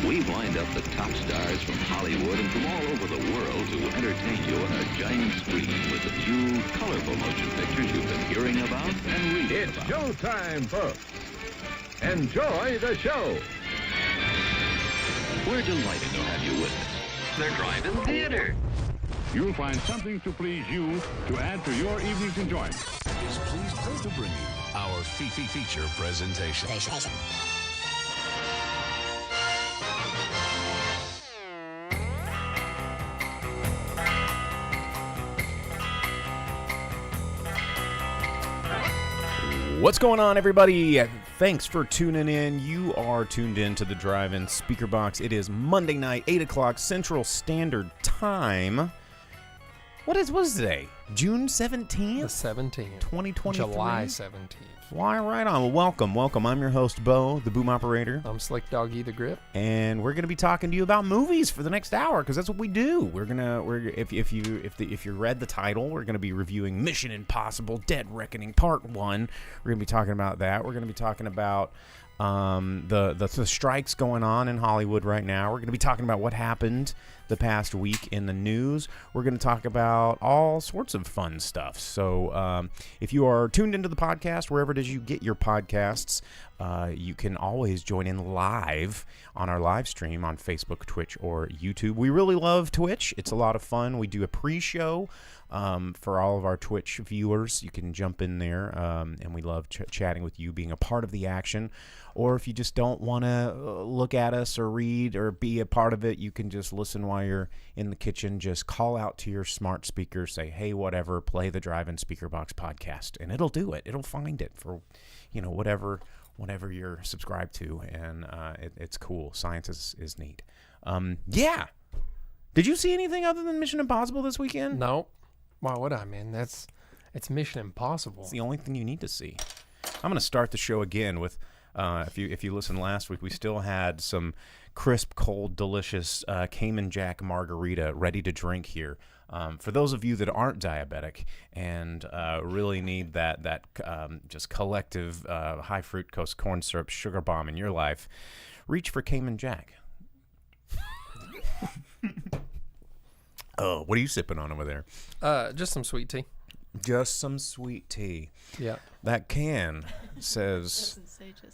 We've lined up the top stars from Hollywood and from all over the world to entertain you on a giant screen with the few colorful motion pictures you've been hearing about and reading It's about. showtime, folks. Enjoy the show. We're delighted to have you with us. They're driving theater. You'll find something to please you to add to your evening's enjoyment. Is pleased to bring you our feature presentation. What's going on, everybody? Thanks for tuning in. You are tuned in to the Drive-In Speaker Box. It is Monday night, 8 o'clock Central Standard Time. What is today? June 17th? The 17th. 2023? July 17th. Why, right on. Well, welcome. I'm your host, Bo, the boom operator. I'm Slick Doggy the Grip. And we're going to be talking to you about movies for the next hour, because that's what we do. If you read the title, we're going to be reviewing Mission Impossible: Dead Reckoning Part 1. We're going to be talking about that. We're going to be talking about the strikes going on in Hollywood right now. We're going to be talking about what happened the past week in the news. We're going to talk about all sorts of fun stuff. So if you are tuned into the podcast, wherever it is you get your podcasts, you can always join in live on our live stream on Facebook, Twitch, or YouTube. We really love Twitch. It's a lot of fun. We do a pre-show for all of our Twitch viewers. You can jump in there, and we love chatting with you, being a part of the action. Or if you just don't want to look at us or read or be a part of it, you can just listen while you're in the kitchen. Just call out to your smart speaker, say, hey, whatever, play the Drive-In Speaker Box podcast, and it'll do it. It'll find it for, whatever you're subscribed to, and it's cool. Science is neat. Yeah. Did you see anything other than Mission Impossible this weekend? No. Why would I, man? It's Mission Impossible. It's the only thing you need to see. I'm going to start the show again with, if you listened last week, we still had some crisp, cold, delicious Cayman Jack margarita ready to drink here. For those of you that aren't diabetic and really need that just collective high fructose corn syrup sugar bomb in your life, reach for Cayman Jack. Oh, what are you sipping on over there? Just some sweet tea. Just some sweet tea. Yeah. That can says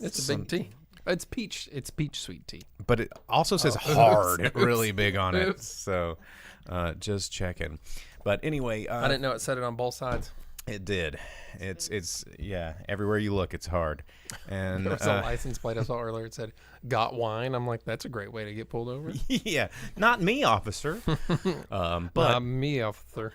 It's a big tea. It's peach sweet tea. But it also says hard really big on it. So just checking. But anyway, I didn't know it said it on both sides. it did. It's yeah, everywhere you look it's hard. And There was a license plate I saw earlier. It said, got wine. I'm like, that's a great way to get pulled over. yeah, not me, officer. But Not me, officer.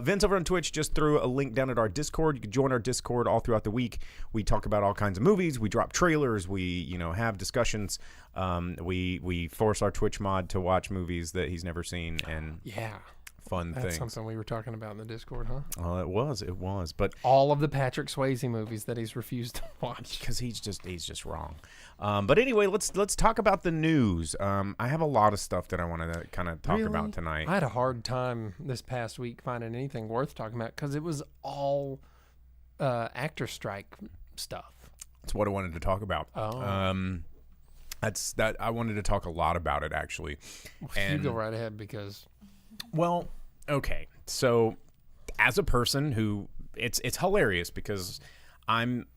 Vince over on Twitch just threw a link down at our Discord. You can join our Discord all throughout the week. We talk about all kinds of movies. We drop trailers. We, have discussions. We force our Twitch mod to watch movies that he's never seen and Yeah. fun That's things. something we were talking about in the Discord, huh? Oh, it was. But All of the Patrick Swayze movies that he's refused to watch. because he's just wrong. But anyway, let's talk about the news. I have a lot of stuff that I want to kind of talk about tonight. I had a hard time this past week finding anything worth talking about because it was all actor strike stuff. That's what I wanted to talk about. Oh. That's that. I wanted to talk a lot about it actually. You go right ahead because Well, okay. So, as a person who it's hilarious because I'm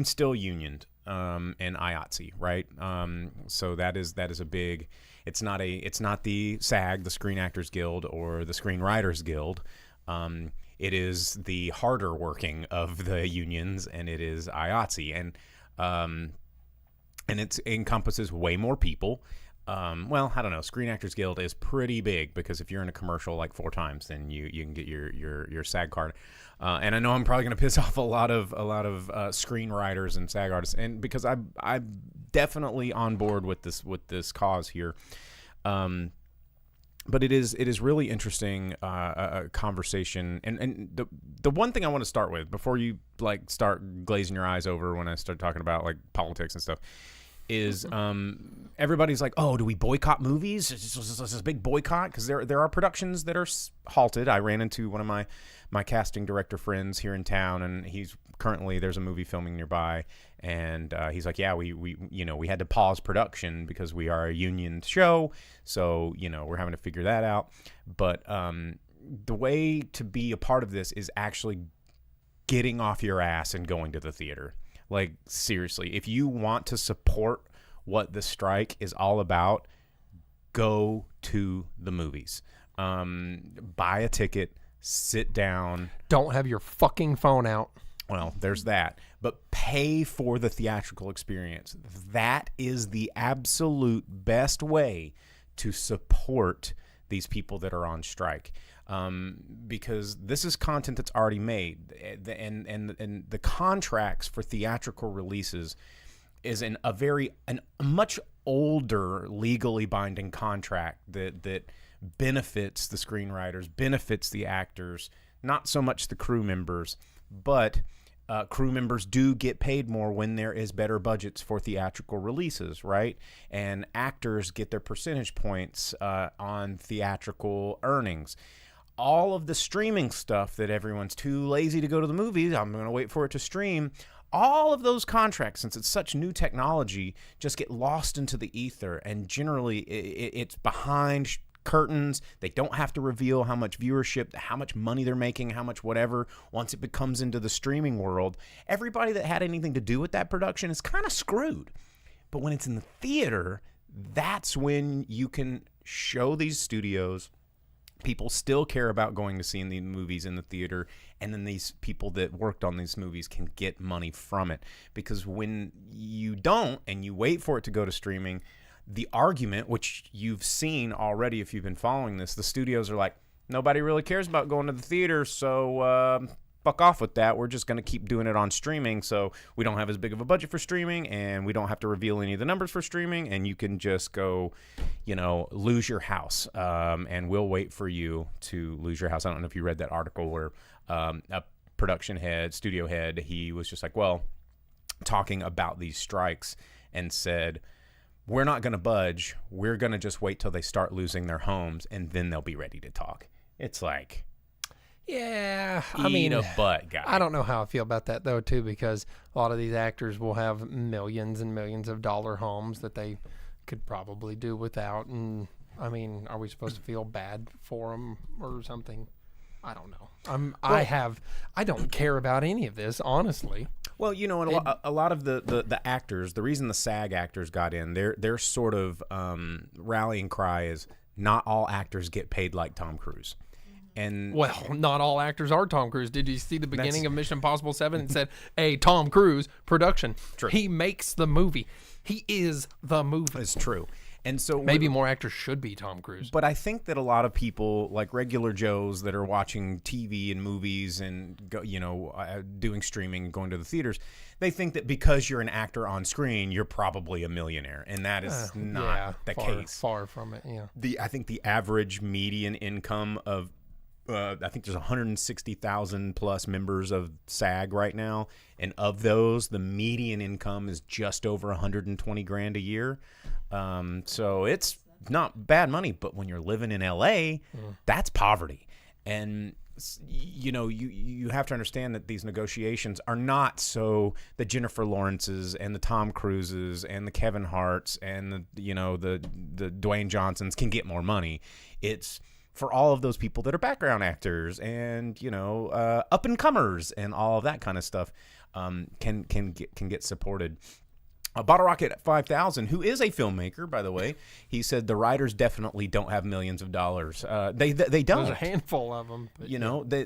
still unioned in IATSE, right? So that is a big. It's not the SAG, the Screen Actors Guild, or the Screenwriters Guild. It is the harder working of the unions, and it is IATSE, and it encompasses way more people. Well, I don't know. Screen Actors Guild is pretty big because if you're in a commercial like 4 times, then you can get your SAG card. And I know I'm probably going to piss off a lot of screenwriters and SAG artists, and because I'm definitely on board with this cause here. But it is really interesting a conversation, and the one thing I want to start with before you like start glazing your eyes over when I start talking about like politics and stuff is everybody's like, oh, do we boycott movies? Is this big boycott? Because there are productions that are halted. I ran into one of my casting director friends here in town, and he's currently, there's a movie filming nearby, and he's like, yeah, we had to pause production because we are a union show, so we're having to figure that out. But the way to be a part of this is actually getting off your ass and going to the theater. Like, seriously, if you want to support what the strike is all about, go to the movies. Buy a ticket, sit down. Don't have your fucking phone out. Well, there's that. But pay for the theatrical experience. That is the absolute best way to support these people that are on strike. Because this is content that's already made, and the contracts for theatrical releases is a much older legally binding contract that benefits the screenwriters, benefits the actors, not so much the crew members, but crew members do get paid more when there is better budgets for theatrical releases, right? And actors get their percentage points on theatrical earnings. All of the streaming stuff that everyone's too lazy to go to the movies, I'm going to wait for it to stream, all of those contracts, since it's such new technology, just get lost into the ether, and generally it's behind curtains. They don't have to reveal how much viewership, how much money they're making, how much whatever. Once it becomes into the streaming world, everybody that had anything to do with that production is kind of screwed. But when it's in the theater, that's when you can show these studios people still care about going to see the movies in the theater, and then these people that worked on these movies can get money from it. Because when you don't and you wait for it to go to streaming, the argument, which you've seen already if you've been following this, the studios are like, nobody really cares about going to the theater, so fuck off with that. We're just going to keep doing it on streaming, so we don't have as big of a budget for streaming, and we don't have to reveal any of the numbers for streaming, and you can just go, lose your house, and we'll wait for you to lose your house. I don't know if you read that article where a production head, studio head, he was just like, well, talking about these strikes, and said, we're not going to budge. We're going to just wait till they start losing their homes, and then they'll be ready to talk. It's like... Yeah, eat a butt, guy. I don't know how I feel about that, though, too, because a lot of these actors will have millions and millions of dollar homes that they could probably do without. And, are we supposed to feel bad for them or something? I don't know. I don't care about any of this, honestly. Well, a lot of the actors, the reason the SAG actors got in, their sort of rallying cry is not all actors get paid like Tom Cruise. And well, not all actors are Tom Cruise. Did you see the beginning of Mission Impossible 7? It said, hey, Tom Cruise, production. True. He makes the movie. He is the movie. It's true. And so maybe more actors should be Tom Cruise. But I think that a lot of people, like regular Joes that are watching TV and movies and doing streaming and going to the theaters, they think that because you're an actor on screen, you're probably a millionaire, and that is not the case. Far from it. Yeah. I think the average median income of I think there's 160,000 plus members of SAG right now, and of those, the median income is just over 120 grand a year. So it's not bad money, but when you're living in LA, that's poverty. And you have to understand that these negotiations are not so the Jennifer Lawrences and the Tom Cruises and the Kevin Harts and the Dwayne Johnsons can get more money. It's for all of those people that are background actors and up and comers and all of that kind of stuff can get supported. Bottle Rocket 5000, who is a filmmaker, by the way, he said the writers definitely don't have millions of dollars. They don't. There's a handful of them. But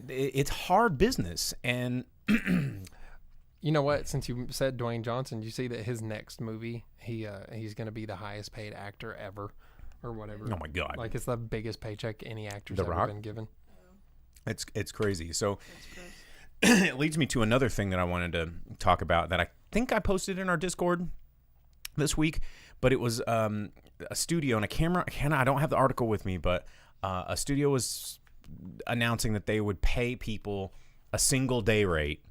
it's hard business. And you know what? Since you said Dwayne Johnson, you see that his next movie, he's going to be the highest paid actor ever. Or whatever. Oh my God! Like it's the biggest paycheck any actor's ever been given. It's crazy. So it leads me to another thing that I wanted to talk about that I think I posted in our Discord this week, but it was a studio and a camera. I don't have the article with me, but a studio was announcing that they would pay people a single day rate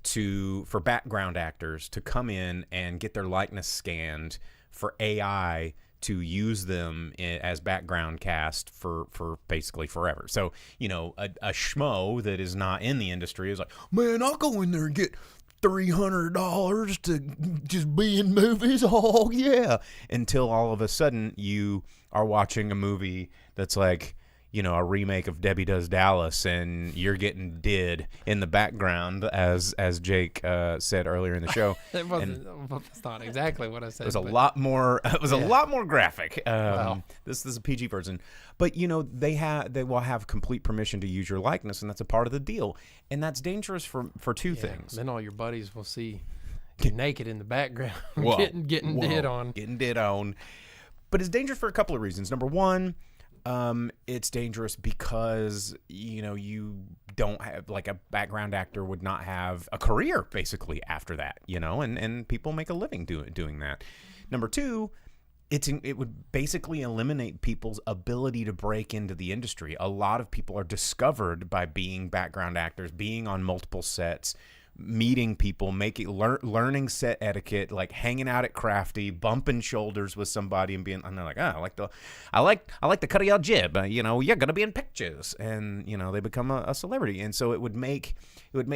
for background actors to come in and get their likeness scanned for AI to use them as background cast for basically forever. So, a schmo that is not in the industry is like, man, I'll go in there and get $300 to just be in movies. Oh, yeah. Until all of a sudden you are watching a movie that's like, a remake of Debbie Does Dallas, and you're getting did in the background, as Jake said earlier in the show. That's not exactly what I said. It was a lot more. It was a lot more graphic. Wow. This is a PG version, but they will have complete permission to use your likeness, and that's a part of the deal. And that's dangerous for two things. Then all your buddies will see you naked in the background, Whoa. getting did on. Getting did on. But it's dangerous for a couple of reasons. Number one, it's dangerous because you don't have, like, a background actor would not have a career basically after that, and people make a living doing that. Number two, it would basically eliminate people's ability to break into the industry. A lot of people are discovered by being background actors, being on multiple sets, meeting people, learning set etiquette, like hanging out at Crafty, bumping shoulders with somebody, and they're like, oh, I like the cut of your jib. You're gonna be in pictures, and they become a celebrity, and so it would make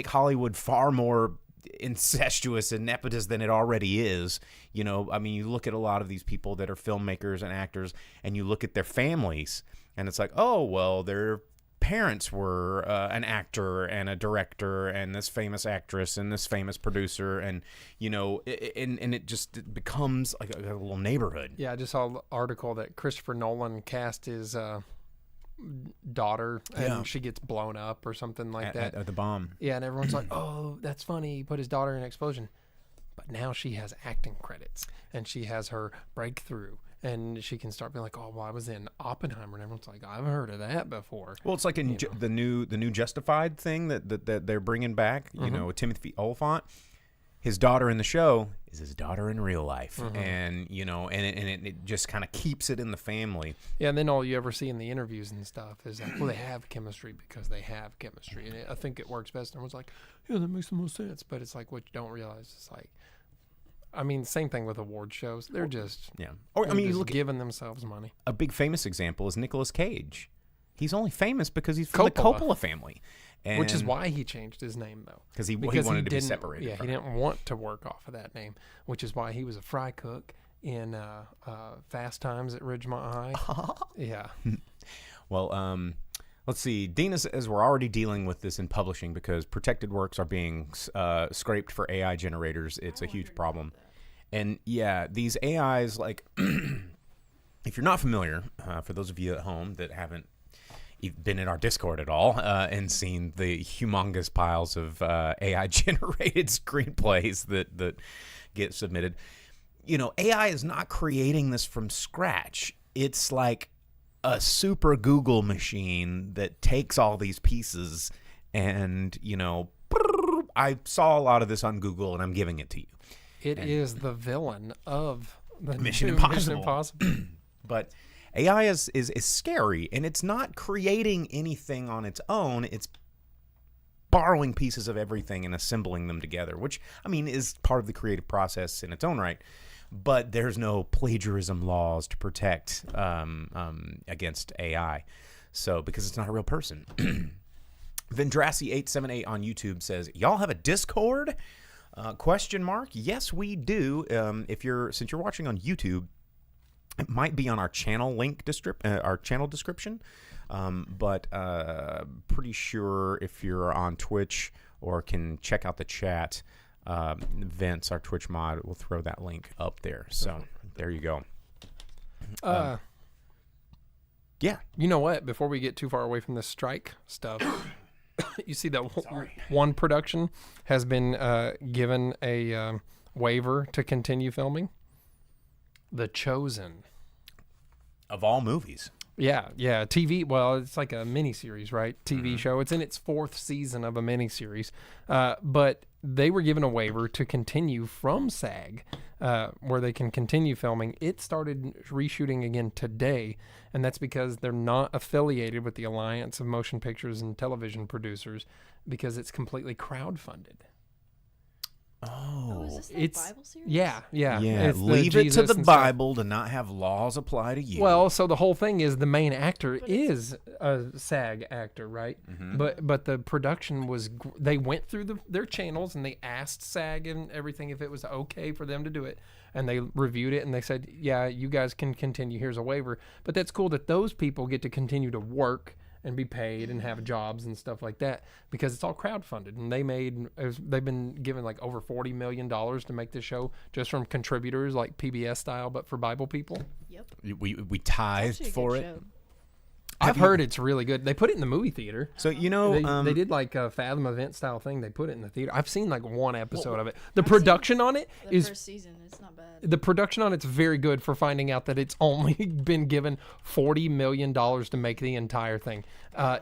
Hollywood far more incestuous and nepotist than it already is. You look at a lot of these people that are filmmakers and actors, and you look at their families, and it's like, oh, well, they're parents were an actor and a director and this famous actress and this famous producer, and it just becomes like a little neighborhood. Yeah, I just saw an article that Christopher Nolan cast his daughter, and she gets blown up or something like that at the bomb. Yeah, and everyone's like, oh, that's funny, he put his daughter in an explosion. But now she has acting credits, and she has her breakthrough, and she can start being like, oh, well, I was in Oppenheimer, and everyone's like, I've heard of that before. Well, it's like in the new Justified thing that they're bringing back, with Timothy Olyphant. His daughter in the show is his daughter in real life, and it just kind of keeps it in the family. Yeah, and then all you ever see in the interviews and stuff is like, well, they have chemistry because they have chemistry, and I think it works best. And everyone's like, yeah, that makes the most sense. But it's like, what you don't realize is like, same thing with award shows. They're just you look giving themselves money. A big famous example is Nicolas Cage. He's only famous because he's from the Coppola family. Which is why he changed his name, though. Because he wanted to be separated. Yeah, he didn't want to work off of that name, which is why he was a fry cook in Fast Times at Ridgemont High. Yeah. Well, let's see. Dina says we're already dealing with this in publishing because protected works are being scraped for AI generators. It's a huge problem. And, yeah, these AIs, like, if you're not familiar, for those of you at home that haven't been in our Discord at all and seen the humongous piles of AI-generated screenplays that get submitted, AI is not creating this from scratch. It's like a super Google machine that takes all these pieces and, I saw a lot of this on Google, and I'm giving it to you. It is the villain of the Mission Impossible. But AI is scary, and it's not creating anything on its own. It's borrowing pieces of everything and assembling them together, which, is part of the creative process in its own right. But there's no plagiarism laws to protect against AI. So, because it's not a real person. Vendrassi878 on YouTube says, y'all have a Discord? ? Yes, we do. Since you're watching on YouTube, it might be on our channel description, but pretty sure if you're on Twitch or can check out the chat, Vince, our Twitch mod, will throw that link up there. So there you go. Yeah. You know what? Before we get too far away from this strike stuff, you see that one production has been given a waiver to continue filming. The Chosen. Of all movies. Yeah. TV. Well, it's like a miniseries, right? TV show. It's in its 4th season of a miniseries. But they were given a waiver to continue from SAG, where they can continue filming. It started reshooting again today, and that's because they're not affiliated with the Alliance of Motion Pictures and Television Producers because it's completely crowdfunded. Oh, is this the It's Bible series? yeah. Yeah, It's the leave it to Jesus the and stuff. Bible to not have laws apply to you. Well, so the whole thing is the main actor is a SAG actor, right? But the production was they went through their channels and they asked SAG and everything if it was okay for them to do it, and they reviewed it and they said, yeah, you guys can continue. Here's a waiver. But that's cool that those people get to continue to work and be paid and have jobs and stuff like that because it's all crowdfunded, and they've been given like over $40 million to make this show just from contributors, like PBS style, but for Bible people. Yep. we tithed Actually a for good it. show. I've heard it's really good. They put it in the movie theater. So you know, They did like a Fathom event style thing. They put it in the theater. I've seen like one episode of it. The production on it The is first season, it's not bad. the production on it's very good for finding out that it's only been given $40 million to make the entire thing.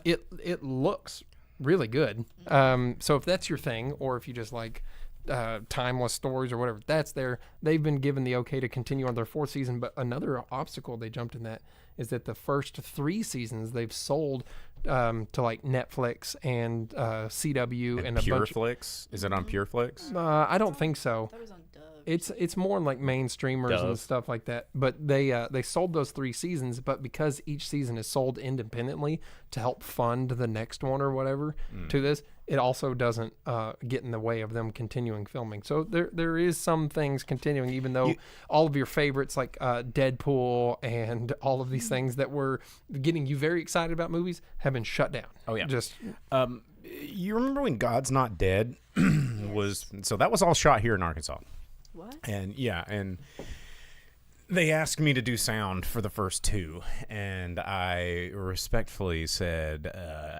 It looks really good. So if that's your thing, or if you just like timeless stories or whatever, they've been given the okay to continue on their fourth season. But another obstacle they jumped in that is that the first 3 seasons they've sold to like Netflix and CW and a bunch. Pureflix. Is it on Pureflix? I don't think so. That was on Dove. It's more like mainstreamers and Dove. stuff like that. But they sold those 3 seasons, but because each season is sold independently to help fund the next one or whatever to this, it also doesn't get in the way of them continuing filming. So there is some things continuing, even though all of your favorites like Deadpool and all of these things that were getting you very excited about movies have been shut down. Oh, yeah. Just You remember when God's Not Dead was? So that was all shot here in Arkansas. What? And they asked me to do sound for the first 2, and I respectfully said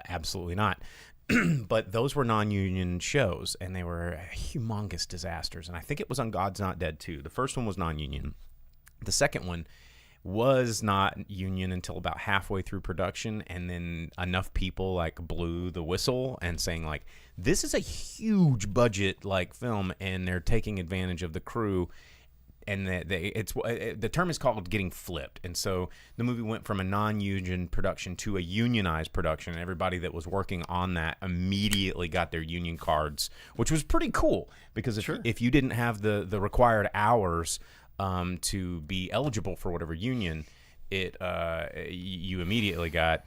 absolutely not. But those were non-union shows, and they were humongous disasters. And I think it was on God's Not Dead too. The first one was non-union. The second one was not union until about halfway through production, and then enough people like blew the whistle and saying like, this is a huge budget like film, and they're taking advantage of the crew, and the term is called getting flipped. And so the movie went from a non-union production to a unionized production. Everybody that was working on that immediately got their union cards, which was pretty cool because if you didn't have the required hours to be eligible for whatever union, you immediately got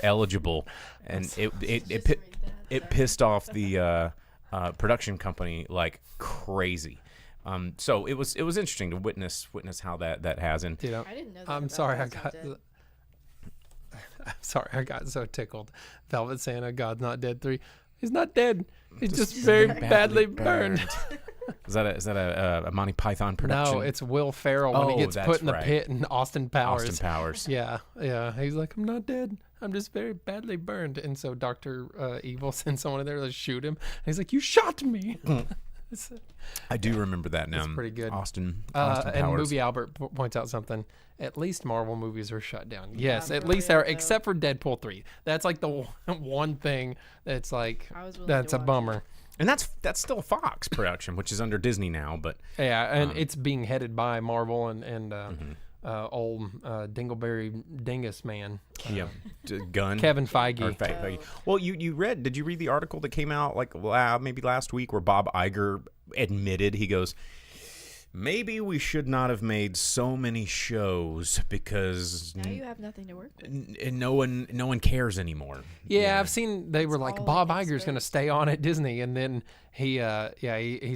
eligible, and it pissed off the production company like crazy. So it was interesting to witness how that has. And you know, I didn't know that. I'm about sorry, God's Not Dead. I'm sorry, I got so tickled. Velvet Santa, God's Not Dead 3. He's not dead. He's just very badly burned. Is that a Monty Python production? No, it's Will Ferrell when he gets that's put in the right. pit in Austin Powers. Austin Powers. Yeah. He's like, I'm not dead. I'm just very badly burned. And so Dr. Evil sends someone in there to shoot him. And he's like, you shot me. I do remember that now. It's pretty good. Austin And Powers. Movie Albert points out something. At least Marvel movies are shut down. Yes, Yeah, at least brilliant, they're, except for Deadpool 3. That's like the one thing that's like, I was willing that's to a watch bummer. And that's still a Fox production, which is under Disney now. But Yeah, and it's being headed by Marvel and old Dingleberry Dingus man, Gunn. Kevin Feige. Or Feige. Well, did you read the article that came out like maybe last week where Bob Iger admitted, he goes, maybe we should not have made so many shows because Now you have nothing to work with. no one cares anymore. Yeah, I've seen they were like all Bob like Iger's going to exposed. stay on at Disney, and then he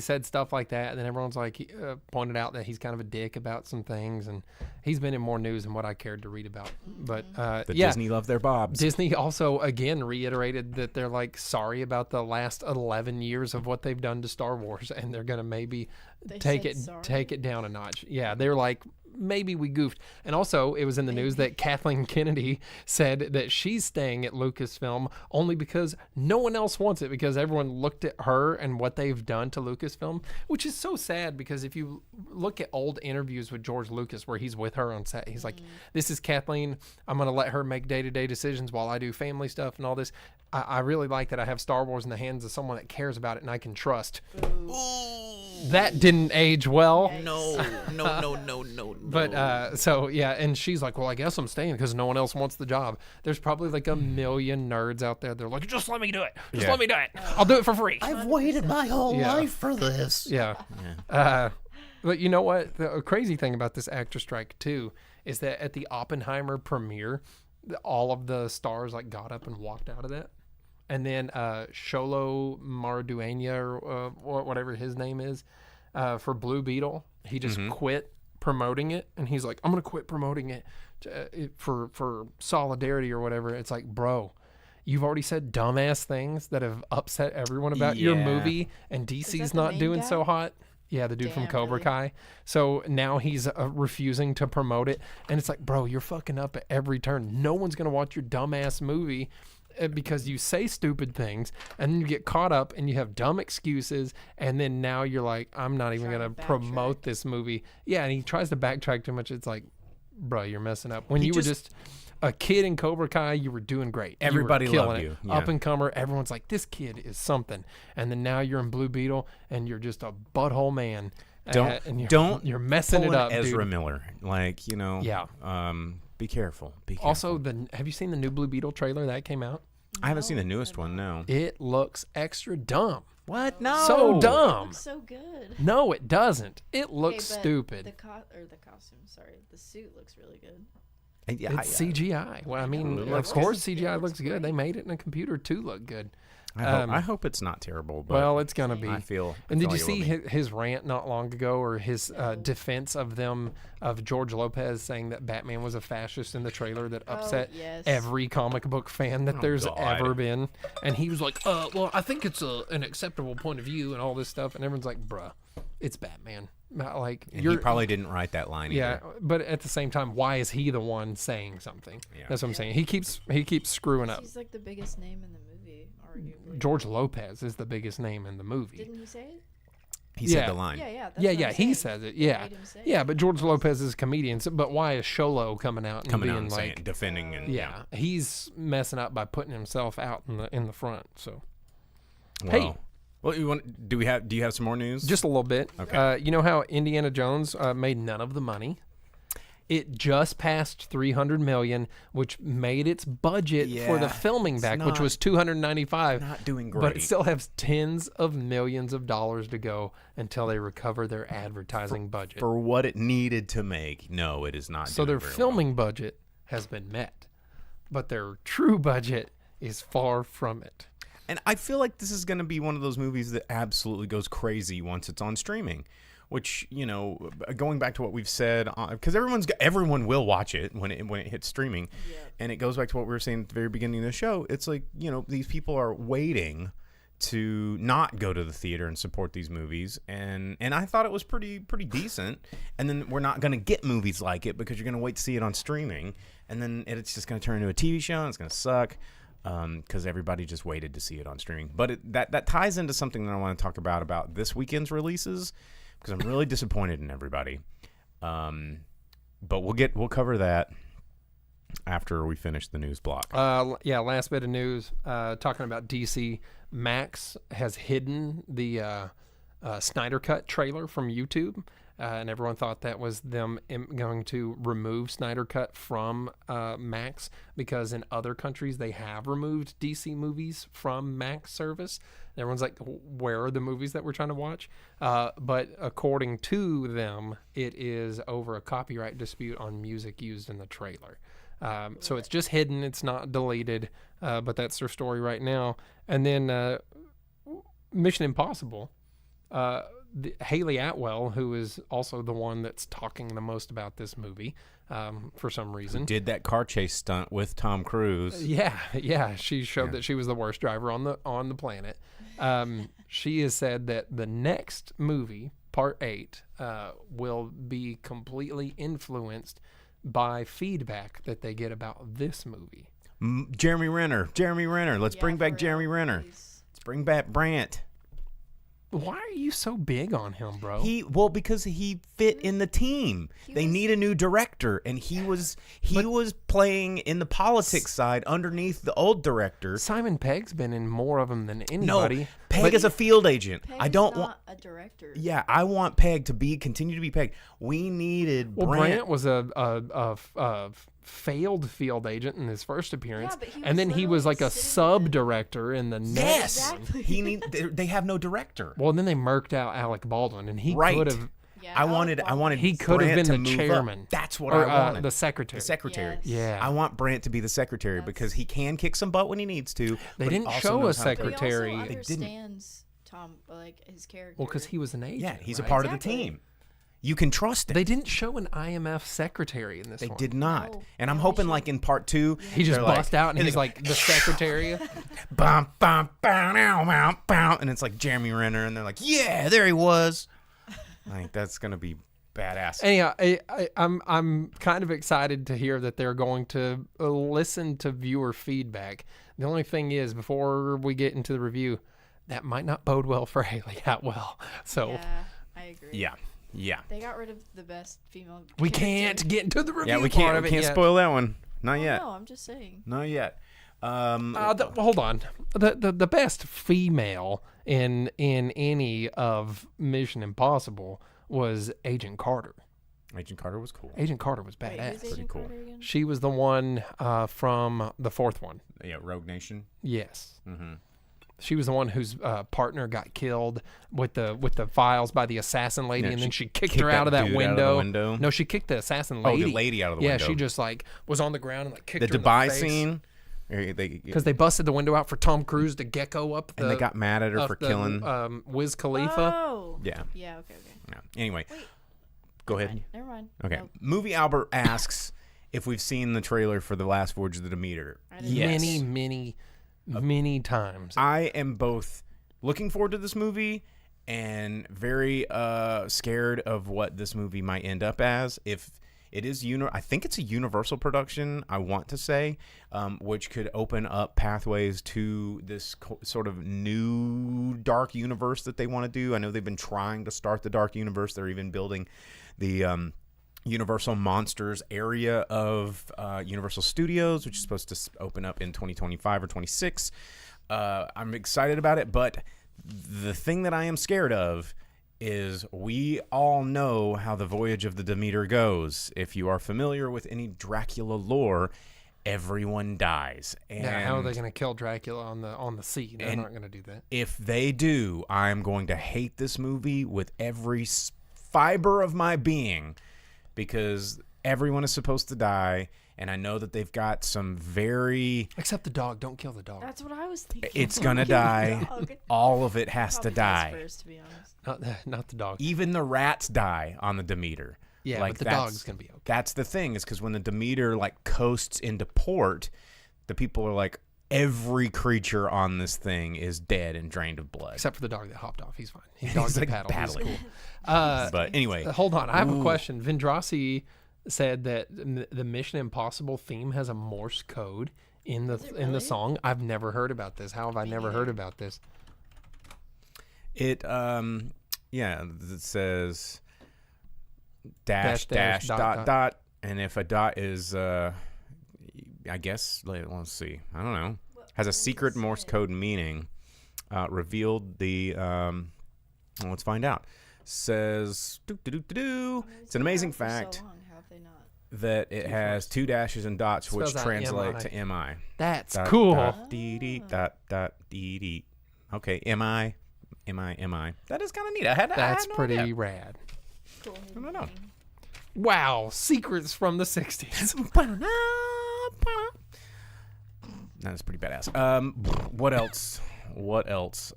said stuff like that, and then everyone's like pointed out that he's kind of a dick about some things, and he's been in more news than what I cared to read about. But Disney love their Bobs. Disney also again reiterated that they're like sorry about the last 11 years of what they've done to Star Wars, and they're going to maybe They take said it sorry? down a notch. Yeah, they're like, maybe we goofed. And also, it was in the news that Kathleen Kennedy said that she's staying at Lucasfilm only because no one else wants it, because everyone looked at her and what they've done to Lucasfilm, which is so sad, because if you look at old interviews with George Lucas where he's with her on set, he's like, this is Kathleen. I'm going to let her make day-to-day decisions while I do family stuff and all this. I really like that I have Star Wars in the hands of someone that cares about it and I can trust. that didn't age well. No. But so yeah, and she's like, well, I guess I'm staying because no one else wants the job. There's probably like a million nerds out there. They're like, just let me do it. Just let me do it. I'll do it for free. I've waited my whole life for this. Yeah. But you know what? The crazy thing about this actor strike too is that at the Oppenheimer premiere, all of the stars like got up and walked out of that. And then Sholo Maraduena or whatever his name is for Blue Beetle, he just quit promoting it, and he's like, I'm gonna quit promoting it for solidarity or whatever. It's like, bro, you've already said dumbass things that have upset everyone about your movie, and DC's the not main doing guy? so hot. Yeah, the dude from Damn, Cobra really? Kai. So now he's refusing to promote it, and it's like, bro, you're fucking up at every turn. No one's gonna watch your dumbass movie because you say stupid things, and then you get caught up and you have dumb excuses, and then now you're like, I'm not even Trying gonna to promote backtrack. this movie. Yeah, and he tries to backtrack too much. It's like, bro, you're messing up. When you were just a kid in Cobra Kai, you were doing great. Everybody you were killing loved it. you. Yeah. Up and comer, everyone's like, this kid is something. And then now you're in Blue Beetle, and you're just a butthole man. And you're messing pull it an up, Ezra dude. Miller, like, you know. Yeah. Be careful. Be careful. Also, have you seen the new Blue Beetle trailer that came out? I haven't seen the newest one. No. It looks extra dumb. What? No. So It dumb. looks so good. No, it doesn't. It looks Okay, but stupid. The costume, sorry, the suit looks really good. It's CGI. Well, I mean, It of looks course good. It CGI looks looks good. great. They made it in a computer to look good. I hope it's not terrible. But Well, it's gonna be. I feel. And did you like it will see be. his rant not long ago, or his defense of George Lopez saying that Batman was a fascist in the trailer that upset yes. every comic book fan that there's God. ever been? And he was like, well, I think it's an acceptable point of view and all this stuff. And everyone's like, bruh, it's Batman. Not like And he probably didn't write that line yeah, either. but at the same time, why is he the one saying something? Yeah. That's what I'm saying. He keeps screwing up. He's like the biggest name in the movie, arguably. George Lopez is the biggest name in the movie. Didn't he say it? He Yeah. said the line. Yeah, yeah. That's Yeah, what yeah, I'm he saying. says it. They Yeah, made him say yeah, it. but George Lopez is a comedian. But why is Sholo coming out and Coming being out and saying, like, defending and yeah, he's messing up by putting himself out in the front. So Well, Hey. well, do you have some more news? just a little bit. Okay. You know how Indiana Jones made none of the money? It just passed 300 million, which made its budget for the Yeah, filming it's back, which not- was 295. not doing great. But it still has tens of millions of dollars to go until they recover their advertising budget. for what it needed to make. No, it is not. So doing their very filming budget has been met, but their true budget is far from it. well. And I feel like this is going to be one of those movies that absolutely goes crazy once it's on streaming. Which, you know, going back to what we've said, because everyone will watch it when it hits streaming, and it goes back to what we were saying at the very beginning of the show. It's like, you know, these people are waiting to not go to the theater and support these movies, and I thought it was pretty decent. And then we're not going to get movies like it because you're going to wait to see it on streaming, and then it's just going to turn into a TV show and it's going to suck. Because everybody just waited to see it on streaming. But that ties into something that I want to talk about this weekend's releases, because I'm really disappointed in everybody. But we'll cover that after we finish the news block. Yeah, last bit of news, talking about DC. Max has hidden the Snyder Cut trailer from YouTube, and everyone thought that was them going to remove Snyder Cut from Max, because in other countries they have removed DC movies from Max service. And everyone's like, where are the movies that we're trying to watch? But according to them, it is over a copyright dispute on music used in the trailer. So it's just hidden. It's not deleted, but that's their story right now. And then Mission Impossible, Haley Atwell, who is also the one that's talking the most about this movie for some reason. Did that car chase stunt with Tom Cruise. Yeah. She showed that she was the worst driver on the planet. She has said that the next movie, Part 8, will be completely influenced by feedback that they get about this movie. Jeremy Renner. Let's bring back Jeremy Renner. Please. Let's bring back Brant. Why are you so big on him, bro? Because he fit in the team. They was- need a new director, and he was playing in the politics side underneath the old director. Simon Pegg's been in more of them than No, anybody. Peg is a field agent. Peg I is don't not want. a director. Yeah, I want Peg to continue to be Peg. We needed Well, Brant. Brant was a failed field agent in his first appearance, Yeah, but he and was then he was literally like a sitting sub in the- director in the next. Yes, Exactly. They have no director. Well, then they murked out Alec Baldwin, and he Right. could have. Yeah, I Alec wanted Baldwin. He could have Brant been to the move up. chairman. That's what or, I wanted. the secretary. The secretary. Yes. Yeah. I want Brant to be the secretary because he can kick some butt when he needs to. They but he didn't also show knows a how to- But he secretary. also They didn't. understands Tom, like his character. Well, because he was an agent. Yeah, he's right? a part of Exactly. the team. You can trust him. They didn't show an IMF secretary in this They one. did not. No. And I'm Yeah, they hoping should. like in part 2, He just they're like- bust out, and they he's go, like the secretary. bum, bum, bow, now, bow, bow, and it's like Jeremy Renner, and they're like, yeah, there he was. Like that's gonna be badass. Anyhow, I'm kind of excited to hear that they're going to listen to viewer feedback. The only thing is, before we get into the review, that might not bode well for Haley Atwell. So Yeah, I agree. Yeah. They got rid of the best female. we character. can't get into the review. Yeah, we part can't. of We it can't yet. spoil that one. Not Oh, yet. no, I'm just saying. Not yet. Hold on. The best female in any of Mission Impossible was Agent Carter. Agent Carter was cool. Agent Carter was Wait, badass. who's Agent cool. Carter again? She was the one from the fourth one. Yeah, Rogue Nation. Yes. Mm-hmm. She was the one whose partner got killed with the files by the assassin lady, Yeah, and she then she kicked kicked her out of that that dude out of the window. window. No, she kicked the assassin Oh, lady. the lady out of the yeah, window. she just like was on the ground and like kicked The her in Dubai the face. scene. Because they busted the window out for Tom Cruise to gecko up the. And they got mad at her up for the, killing. Wiz Khalifa. Oh. Yeah. Yeah. Okay. Yeah. Anyway, Wait. go ahead. Never mind. Okay. Nope. Movie Albert asks if we've seen the trailer for The Last Voyage of the Demeter. I didn't. Yes. Many times. I am both looking forward to this movie and very scared of what this movie might end up as. If it is, I think it's a Universal production, I want to say, which could open up pathways to this sort of new dark universe that they want to do. I know they've been trying to start the dark universe. They're even building the Universal Monsters area of Universal Studios, which is supposed to open up in 2025 or 26. I'm excited about it, but the thing that I am scared of is we all know how the Voyage of the Demeter goes. If you are familiar with any Dracula lore, everyone dies. And Yeah, how are they going to kill Dracula on the sea? They're not going to do that. if they do, I'm going to hate this movie with every fiber of my being because everyone is supposed to die, and I know that they've got some very... Except the dog. Don't kill the dog. That's what I was thinking. It's gonna die. All of it has to Probably die. dies first, to be honest. Not the dog. Even the rats die on the Demeter. Yeah, like but the that's- dog's going to be okay. That's the thing, is because when the Demeter like coasts into port, the people are like, every creature on this thing is dead and drained of blood. Except for the dog that hopped off. He's fine. He's dog that like paddle. He's paddling. cool. But anyway, Hold on. I have a question. Vendrasi said that the Mission Impossible theme has a Morse code in the it in the really? song. I've never heard about this. How have I never heard about this? it it says dash Dash, dot dot, and if a dot is I guess let's see, I don't know, has a secret Morse code meaning revealed the let's find out. Says it's an amazing For so fact long, how have they not? that it has two dashes and dots which Spells out translate MI. to MI. That's Dot, cool. Dot, dee, dee, dot, dot, dee, dee. Okay, MI. That is kind of neat. I had That's no pretty idea. rad. Cool. I don't know. Wow, secrets from the 60s. That's pretty badass. What else?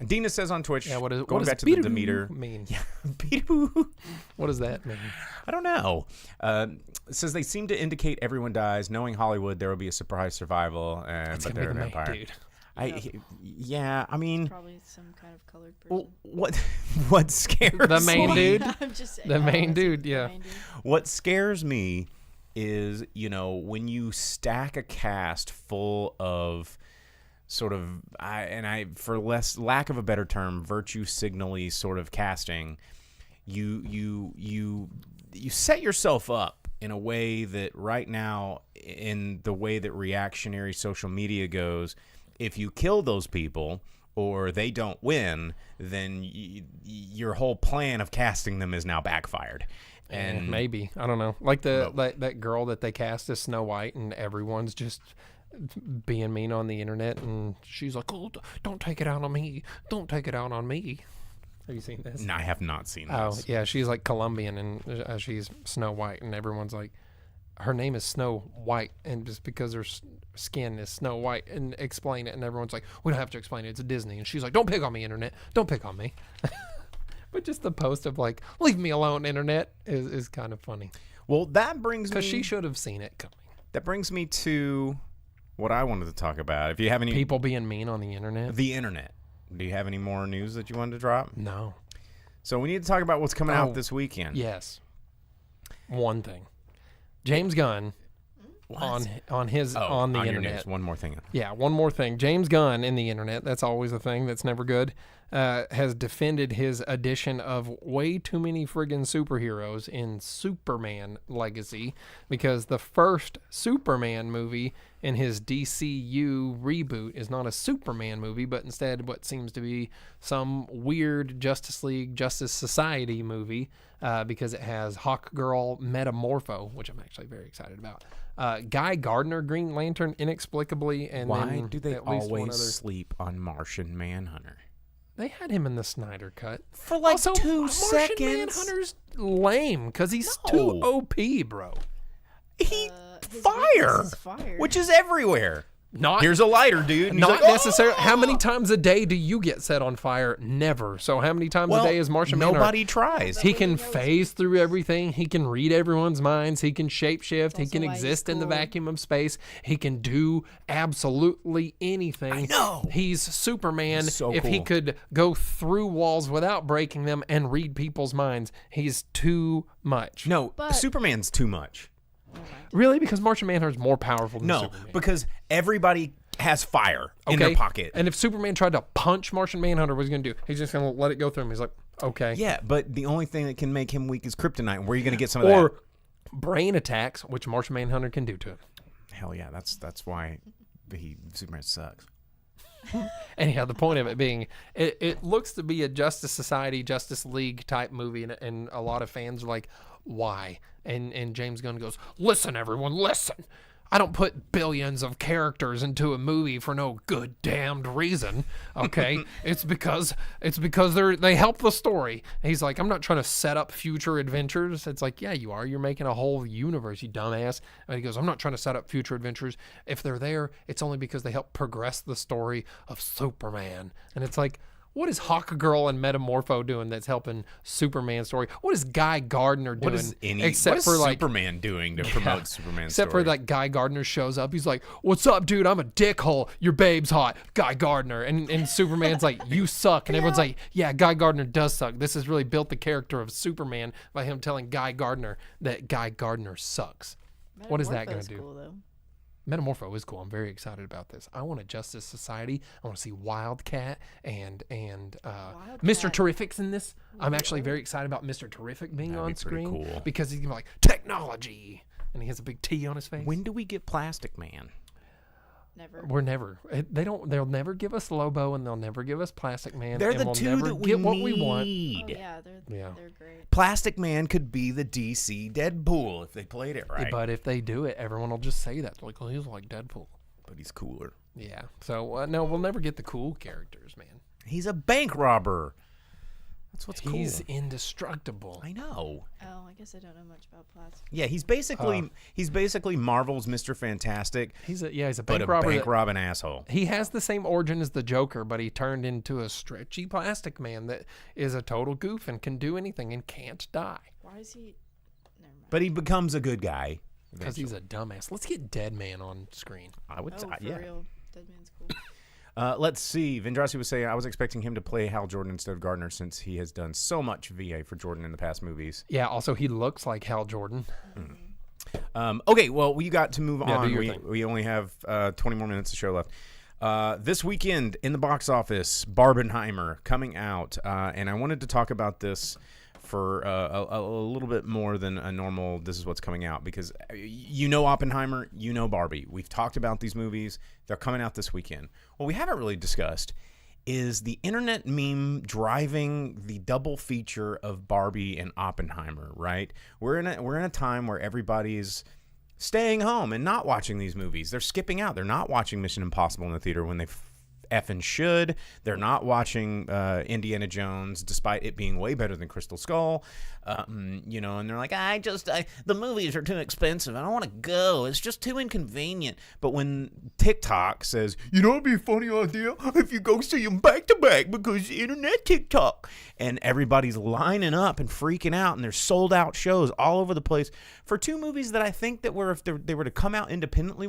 Dina says on Twitch, Yeah, what is going what back does to the beep Demeter. mean? Peekaboo. What does that mean? I don't know. It says they seem to indicate everyone dies. Knowing Hollywood, there will be a surprise survival, It's but gonna they're be an the main empire. dude. I mean, Probably some kind of colored person. what scares The main me? dude. I'm just saying. The main that's dude, the yeah. main dude. What scares me is, when you stack a cast full of sort of, for lack of a better term, virtue signally sort of casting, you set yourself up in a way that right now, in the way that reactionary social media goes, if you kill those people or they don't win, then your whole plan of casting them is now backfired. And maybe, I don't know, like that girl that they cast as Snow White, and everyone's just being mean on the internet, and she's like, "Oh, don't take it out on me! Don't take it out on me!" Have you seen this? No, I have not seen Oh, this. yeah, she's like Colombian, and she's Snow White, and everyone's like, her name is Snow White, and just because her skin is Snow White, and explain it, and everyone's like, we don't have to explain it, it's a Disney, and she's like, don't pick on me, internet, don't pick on me. But just the post of like, leave me alone, internet, is kind of funny. Well, that brings me... Because she should have seen it coming. That brings me to what I wanted to talk about. If you have any... People being mean on the internet? The internet. Do you have any more news that you wanted to drop? No. So we need to talk about what's coming out this weekend. Yes. One thing. James Gunn on the your internet. news. One more thing. Yeah, one more thing. James Gunn in the internet, that's always a thing that's never good, has defended his addition of way too many friggin' superheroes in Superman Legacy, because the first Superman movie in his DCU reboot is not a Superman movie, but instead what seems to be some weird Justice League, Justice Society movie, because it has Hawkgirl Metamorpho, which I'm actually very excited about. Guy Gardner, Green Lantern, inexplicably, and Why then do they at least one always other. sleep on Martian Manhunter? They had him in the Snyder Cut For like also, 2 Martian seconds. Manhunter's lame because he's too OP, bro. He His fire, weakness is fire. which is everywhere. Not Here's a lighter, dude. And he's Not like, necessarily. How many times a day do you get set on fire? Never. So how many times Well, a day is Martian Manhunter? nobody tries. He can phase through everything. He can read everyone's minds. He can shapeshift. He also can why he's exist in the cool. vacuum of space. He can do absolutely anything. I know. He's Superman. He's so if he cool. could go through walls without breaking them and read people's minds, he's too much. No, But- Superman's too much. Really? Because Martian Manhunter's more powerful than No, Superman. because everybody has fire in their pocket. And if Superman tried to punch Martian Manhunter, what's he going to do? He's just going to let it go through him. He's like, okay. Yeah, but the only thing that can make him weak is kryptonite. Where are you going to get some of Or brain attacks, which Martian Manhunter can do to him. that? Hell yeah, that's why Superman sucks. Anyhow, the point of it being, it looks to be a Justice Society, Justice League type movie, and a lot of fans are like, why? And James Gunn goes, listen, everyone, listen. I don't put billions of characters into a movie for no good damned reason. Okay, it's because they help the story. And he's like, I'm not trying to set up future adventures. It's like, yeah, you are. You're making a whole universe, you dumbass. And he goes, I'm not trying to set up future adventures. If they're there, it's only because they help progress the story of Superman. And it's like, what is Hawkgirl and Metamorpho doing that's helping Superman's story? What is Guy Gardner doing? What is Superman doing to promote Superman's Except story? for that Guy Gardner shows up. He's like, what's up, dude? I'm a dickhole. Your babe's hot. Guy Gardner. And Superman's like, you suck. And everyone's like, yeah, Guy Gardner does suck. This has really built the character of Superman by him telling Guy Gardner that Guy Gardner sucks. What is that going to Metamorpho's do? Cool, though. Metamorpho is cool. I'm very excited about this. I want a Justice Society. I want to see Wildcat and Mr. Terrific's in this. I'm actually very excited about Mr. Terrific being That'd on be pretty screen cool. because he's gonna be like technology, and he has a big T on his face. When do we get Plastic Man? Never. We're never. They'll never give us Lobo, and they'll never give us Plastic Man. They're and the we'll two never that we get need. what we want. Oh, yeah, they're great. Plastic Man could be the DC Deadpool if they played it right. But if they do it, everyone will just say that. They're like, well, he's like Deadpool. But he's cooler. Yeah. So no, we'll never get the cool characters, man. He's a bank robber. That's what's He's cool. indestructible. I know. Oh, I guess I don't know much about plastic. Yeah, he's basically Marvel's Mr. Fantastic, He's a but bank a robber. bank robbing asshole. He has the same origin as the Joker, but he turned into a stretchy plastic man that is a total goof and can do anything and can't die Why is he? Never mind. But he becomes a good guy. because he's a dumbass. Let's get Dead Man on screen. I would Oh, say, for yeah. real. Dead Man's cool. Let's see. Vendrasi was saying I was expecting him to play Hal Jordan instead of Gardner since he has done so much VA for Jordan in the past movies. Yeah. Also, he looks like Hal Jordan. Okay, well, we got to move Yeah, on. do your We, thing. we only have 20 more minutes of show left. This weekend in the box office, Barbenheimer coming out. And I wanted to talk about this for a little bit more than a normal this is what's coming out, because you know Oppenheimer, you know Barbie. We've talked about these movies. They're coming out this weekend. What we haven't really discussed is the internet meme driving the double feature of Barbie and Oppenheimer, right? We're in a time where everybody's staying home and not watching these movies. They're skipping out. They're not watching Mission Impossible in the theater when they effing should. They're not watching Indiana Jones, despite it being way better than Crystal Skull. You know, and they're like, the movies are too expensive. I don't want to go. It's just too inconvenient. But when TikTok says, you know, it'd be a funny idea if you go see them back to back because internet TikTok, and everybody's lining up and freaking out, and there's sold out shows all over the place for two movies that I think that were, if they were to come out independently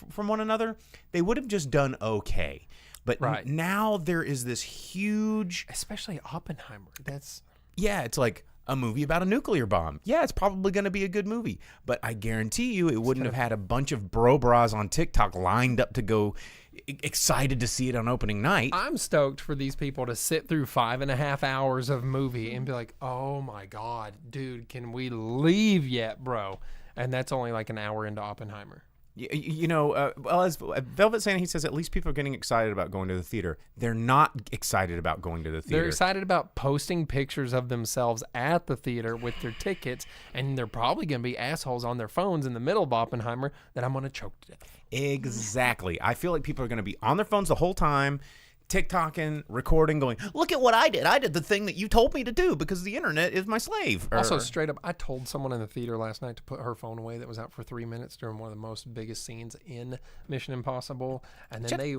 from one another, they would have just done okay. But now there is this huge... Especially Oppenheimer. Yeah, it's like a movie about a nuclear bomb. Yeah, it's probably going to be a good movie. But I guarantee you it wouldn't have had a bunch of bras on TikTok lined up to go excited to see it on opening night. I'm stoked for these people to sit through 5.5 hours of movie and be like, oh my God, dude, can we leave yet, bro? And that's only like an hour into Oppenheimer. You know, well, as Velvet Santa, he says at least people are getting excited about going to the theater. They're not excited about going to the theater. They're excited about posting pictures of themselves at the theater with their tickets, and they're probably going to be assholes on their phones in the middle of Oppenheimer that I'm going to choke to death. Exactly. I feel like people are going to be on their phones the whole time, TikToking, recording, going, look at what I did. I did the thing that you told me to do because the internet is my slave. Also, straight up, I told someone in the theater last night to put her phone away that was out for 3 minutes during one of the most biggest scenes in Mission Impossible. And then they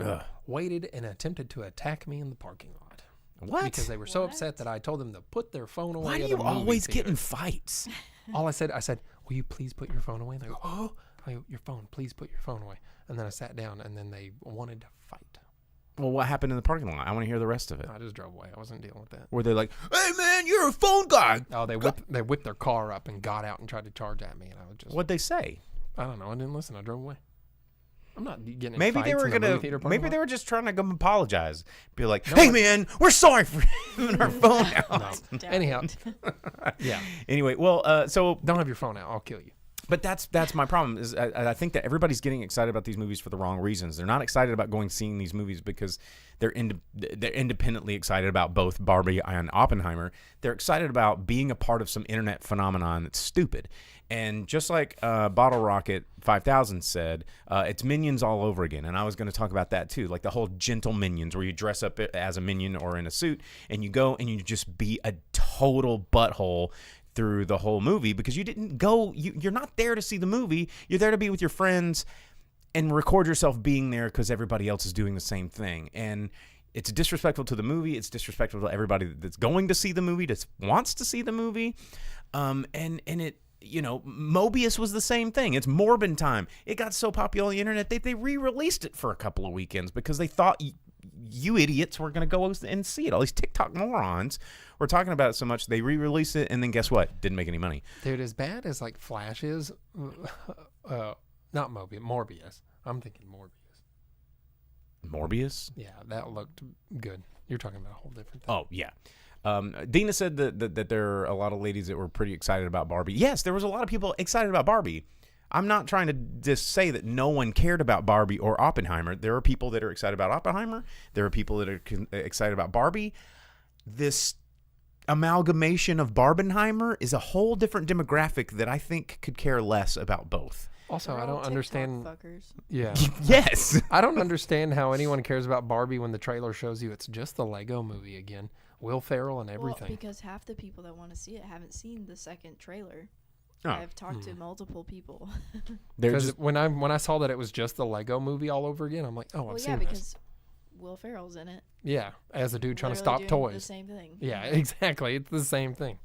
waited and attempted to attack me in the parking lot. What? Because they were so upset that I told them to put their phone away. Why do you always get in fights? All I said, will you please put your phone away? And they go, oh, your phone, please put your phone away. And then I sat down, and then they wanted to fight. Well, what happened in the parking lot? I want to hear the rest of it. I just drove away. I wasn't dealing with that. Were they like, hey, man, you're a phone guy? Oh, they whipped their car up and got out and tried to charge at me. And I was just... What'd they say? I don't know. I didn't listen. I drove away. I'm not getting in maybe fights they were in the movie theater parking maybe lot. they were just trying to come apologize. Be like, hey, man, we're sorry for having our phone out. No. Anyhow. Yeah. Anyway, well, so... Don't have your phone out. I'll kill you. But that's my problem. Is I think that everybody's getting excited about these movies for the wrong reasons. They're not excited about seeing these movies because they're independently excited about both Barbie and Oppenheimer. They're excited about being a part of some internet phenomenon that's stupid. And just like Bottle Rocket 5000 said, it's Minions all over again. And I was going to talk about that too, like the whole gentle Minions, where you dress up as a Minion or in a suit, and you go and you just be a total butthole through the whole movie because you didn't go. You're not there to see the movie. You're there to be with your friends and record yourself being there because everybody else is doing the same thing. And it's disrespectful to the movie. It's disrespectful to everybody that's going to see the movie, that wants to see the movie. And it, you know, Mobius was the same thing. It's Morbin time. It got so popular on the internet they re-released it for a couple of weekends because they thought you idiots were going to go and see it. All these TikTok morons were talking about it so much, they re-released it, and then guess what? Didn't make any money. Dude, as bad as like Flash is, not Morbius. I'm thinking Morbius. Morbius? Yeah, that looked good. You're talking about a whole different thing. Oh, yeah. Dina said that there are a lot of ladies that were pretty excited about Barbie. Yes, there was a lot of people excited about Barbie. I'm not trying to just say that no one cared about Barbie or Oppenheimer. There are people that are excited about Oppenheimer. There are people that are excited about Barbie. This amalgamation of Barbenheimer is a whole different demographic that I think could care less about both. Also, They're I don't all understand. TikTok fuckers. Yeah. Yes. I don't understand how anyone cares about Barbie when the trailer shows you it's just the Lego movie again. Will Ferrell and everything. Well, because half the people that want to see it haven't seen the second trailer. Oh. I've talked to multiple people. Because when I saw that it was just the Lego movie all over again, I'm like, oh, I've seen because Will Ferrell's in it. Yeah, as a dude trying to Literally stop doing toys. The same thing. Yeah, exactly. It's the same thing.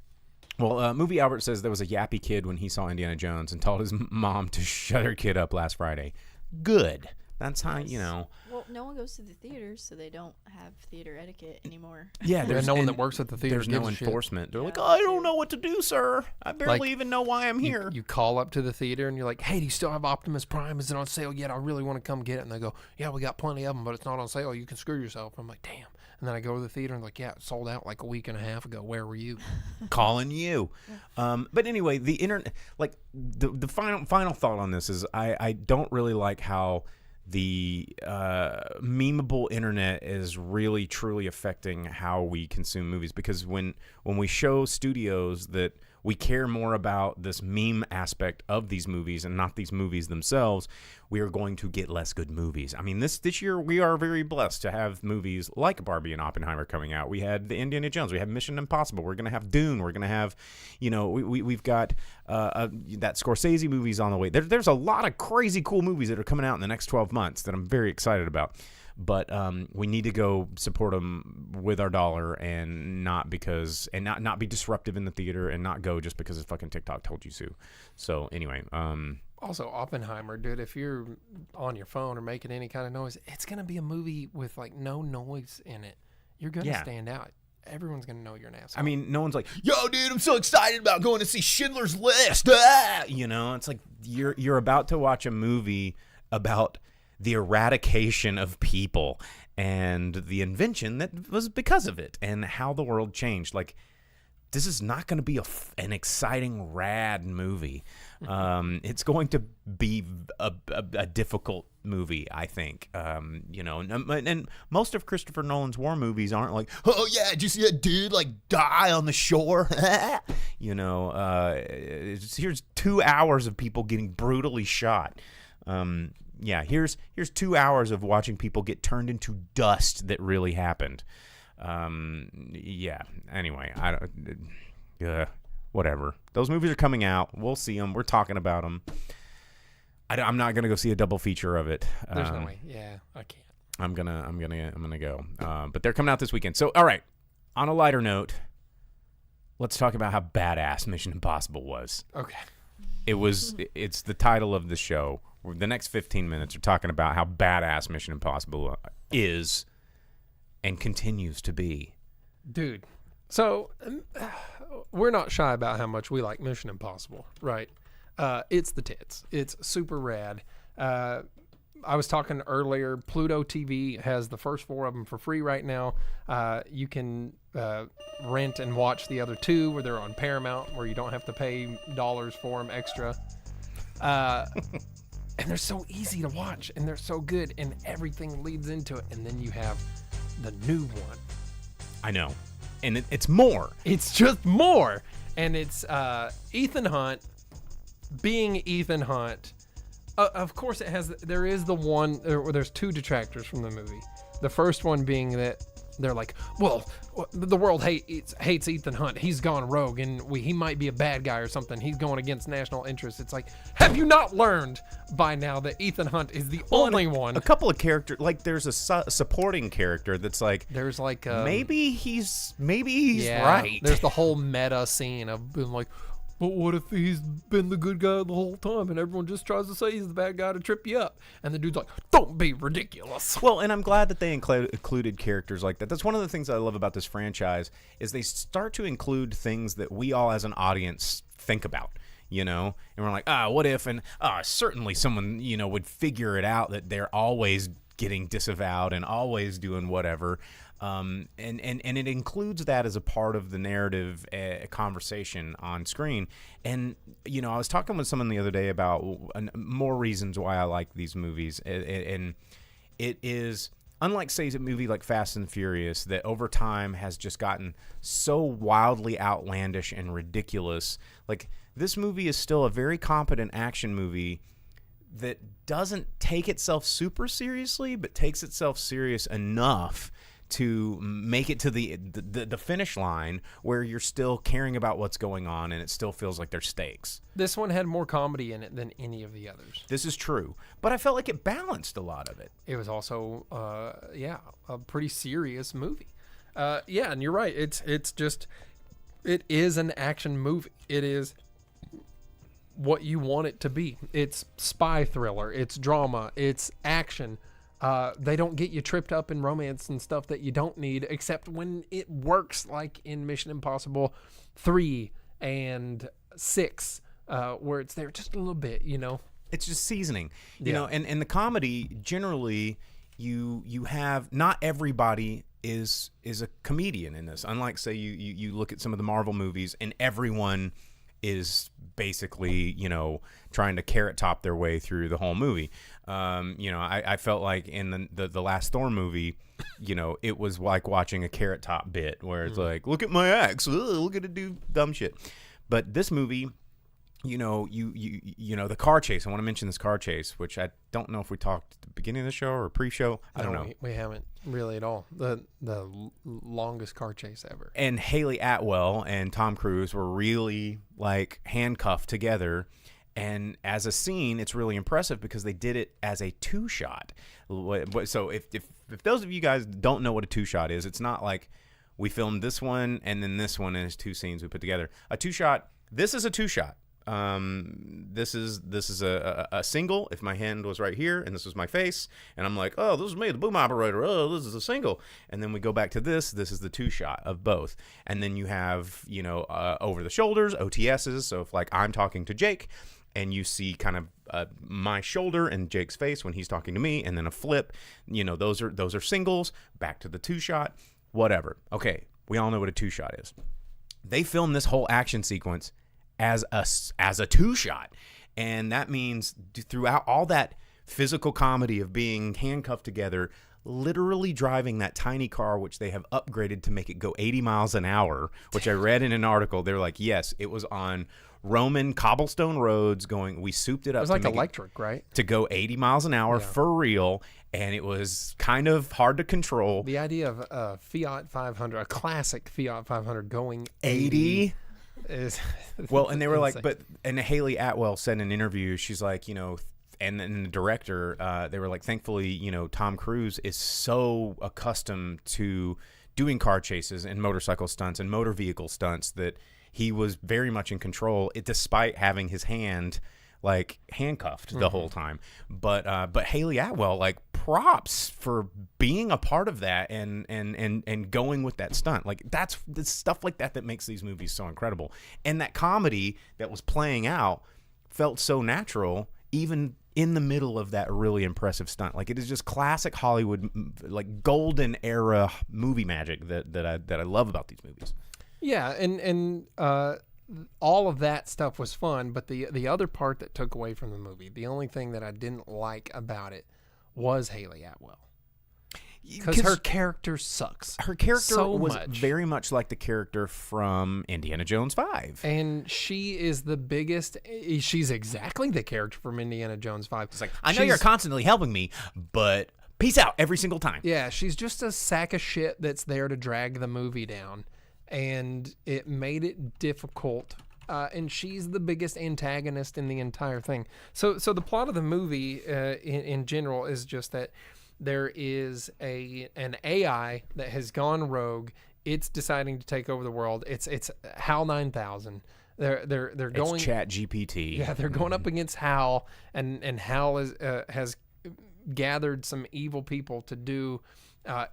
Well, Movie Albert says there was a yappy kid when he saw Indiana Jones and told his mom to shut her kid up last Friday. Good. That's how, you know. Well, no one goes to the theaters, so they don't have theater etiquette anymore. Yeah, there's no one that works at the theater. There's no enforcement. They're like, oh, I don't know what to do, sir. I barely even know why I'm here. You call up to the theater and you're like, hey, do you still have Optimus Prime? Is it on sale yet? I really want to come get it. And they go, yeah, we got plenty of them, but it's not on sale. You can screw yourself. I'm like, damn. And then I go to the theater and like, yeah, it sold out like a week and a half ago. Where were you? Calling you. But anyway, the internet, like the final thought on this is I don't really like how the memeable internet is really truly affecting how we consume movies, because when we show studios that we care more about this meme aspect of these movies and not these movies themselves, we are going to get less good movies. I mean, this year we are very blessed to have movies like Barbie and Oppenheimer coming out. We had the Indiana Jones. We have Mission Impossible. We're going to have Dune. We're going to have, we've got that Scorsese movies on the way. There's a lot of crazy cool movies that are coming out in the next 12 months that I'm very excited about. But we need to go support them with our dollar and not be disruptive in the theater and not go just because it's fucking TikTok told you to. So anyway, Also, Oppenheimer, dude, if you're on your phone or making any kind of noise, it's going to be a movie with like no noise in it. You're going to stand out. Everyone's going to know you're an asshole. I mean, no one's like, yo, dude, I'm so excited about going to see Schindler's List. Ah! It's like you're about to watch a movie about the eradication of people and the invention that was because of it and how the world changed. Like, this is not going to be an exciting, rad movie. It's going to be a difficult movie, I think. And most of Christopher Nolan's war movies aren't like, oh yeah, did you see that dude like die on the shore? Here's 2 hours of people getting brutally shot. Here's 2 hours of watching people get turned into dust that really happened. Anyway, whatever. Those movies are coming out. We'll see them. We're talking about them. I'm not gonna go see a double feature of it. There's no way. Yeah, I can't. I'm gonna go. But they're coming out this weekend. So, all right. On a lighter note, let's talk about how badass Mission Impossible was. Okay. It's the title of the show. The next 15 minutes are talking about how badass Mission Impossible is and continues to be. Dude. So, we're not shy about how much we like Mission Impossible, right? It's the tits. It's super rad. I was talking earlier, Pluto TV has the first 4 of them for free right now. You can rent and watch the other 2 where they're on Paramount, where you don't have to pay dollars for them extra. And they're so easy to watch, and they're so good, and everything leads into it. And then you have the new one. I know. And it's more. It's just more. And it's Ethan Hunt being Ethan Hunt. Of course, there is the one, there's 2 detractors from the movie. The first one being that they're like, well, the world hates Ethan Hunt. He's gone rogue, and he might be a bad guy or something. He's going against national interests. It's like, have you not learned by now that Ethan Hunt is the only one? A couple of characters, like there's a supporting character that's like, there's like maybe he's right. There's the whole meta scene of being like, but what if he's been the good guy the whole time and everyone just tries to say he's the bad guy to trip you up? And the dude's like, don't be ridiculous. Well, and I'm glad that they included characters like that. That's one of the things I love about this franchise is they start to include things that we all as an audience think about, and we're like, what if? And certainly someone, would figure it out that they're always getting disavowed and always doing whatever. And it includes that as a part of the narrative conversation on screen. And, I was talking with someone the other day about more reasons why I like these movies. And it is, unlike, say, a movie like Fast and Furious that over time has just gotten so wildly outlandish and ridiculous. Like, this movie is still a very competent action movie that doesn't take itself super seriously, but takes itself serious enough to make it to the finish line where you're still caring about what's going on and it still feels like there's stakes. This one had more comedy in it than any of the others. This is true. But I felt like it balanced a lot of it. It was also, a pretty serious movie. And you're right. It is an action movie. It is what you want it to be. It's spy thriller. It's drama. It's action. They don't get you tripped up in romance and stuff that you don't need, except when it works, like in Mission Impossible 3 and 6, where it's there just a little bit, It's just seasoning, you know. And the comedy generally, you have not everybody is a comedian in this. Unlike, say, you look at some of the Marvel movies and everyone is basically, trying to carrot top their way through the whole movie. I felt like in the last Thor movie, it was like watching a Carrot Top bit where it's like, look at my axe, look at it do dumb shit. But this movie, the car chase. I want to mention this car chase, which I don't know if we talked at the beginning of the show or pre-show. I don't know. We haven't really at all. The longest car chase ever. And Haley Atwell and Tom Cruise were really like handcuffed together. And as a scene, it's really impressive because they did it as a 2-shot. So if those of you guys don't know what a 2-shot is, it's not like we filmed this one and then this one is 2 scenes we put together. A 2-shot. This is a 2-shot. This is a single. If my hand was right here and this was my face, and I'm like, oh, this is me, the boom operator. Oh, this is a single. And then we go back to this. This is the 2-shot of both. And then you have, over the shoulders, OTSs. So if like I'm talking to Jake, and you see kind of my shoulder and Jake's face when he's talking to me, and then a flip, those are singles. Back to the 2-shot, whatever. Okay, we all know what a 2-shot is. They filmed this whole action sequence as a 2-shot, and that means throughout all that physical comedy of being handcuffed together, literally driving that tiny car, which they have upgraded to make it go 80 miles an hour, which I read in an article. They're like, yes, it was on Roman cobblestone roads we souped it up. It was like electric, right? To go 80 miles an hour for real, and it was kind of hard to control. The idea of a Fiat 500, a classic Fiat 500 going 80 is well, and they were insane. like, and Haley Atwell said in an interview, she's like, and then the director, they were like, thankfully, Tom Cruise is so accustomed to doing car chases and motorcycle stunts and motor vehicle stunts that he was very much in control, despite having his hand like handcuffed the whole time. But Haley Atwell, like, props for being a part of that and going with that stunt. Like, that's the stuff like that makes these movies so incredible. And that comedy that was playing out felt so natural, even in the middle of that really impressive stunt. Like, it is just classic Hollywood, like golden era movie magic that I love about these movies. Yeah, and all of that stuff was fun, but the other part that took away from the movie, the only thing that I didn't like about it was Haley Atwell. Because her character sucks. Her character so was much. very much like the character from Indiana Jones 5. And she is the biggest. She's exactly the character from Indiana Jones 5. It's like, I know you're constantly helping me, but peace out every single time. Yeah, she's just a sack of shit that's there to drag the movie down. And it made it difficult. And she's the biggest antagonist in the entire thing. So the plot of the movie in general is just that there is an AI that has gone rogue. It's deciding to take over the world. It's HAL 9000. They're going. It's Chat GPT. Yeah, they're going up against HAL, and HAL has gathered some evil people to do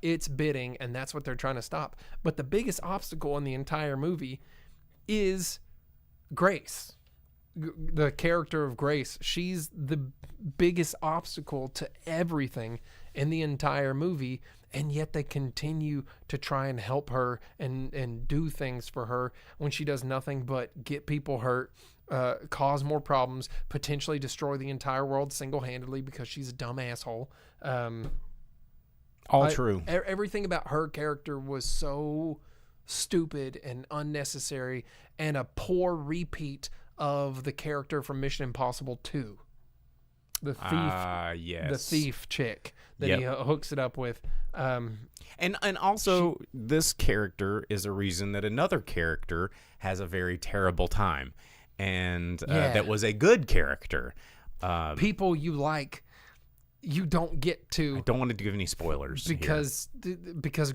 its bidding, and that's what they're trying to stop. But the biggest obstacle in the entire movie is Grace. The character of Grace. She's the biggest obstacle to everything in the entire movie, and yet they continue to try and help her and do things for her when she does nothing but get people hurt, cause more problems, potentially destroy the entire world single-handedly because she's a dumb asshole. True. Everything about her character was so stupid and unnecessary, and a poor repeat of the character from Mission Impossible 2. The thief, yes. The thief chick that he hooks it up with. And also, this character is a reason that another character has a very terrible time. And that was a good character. People you like, you don't get to. I don't want to give any spoilers because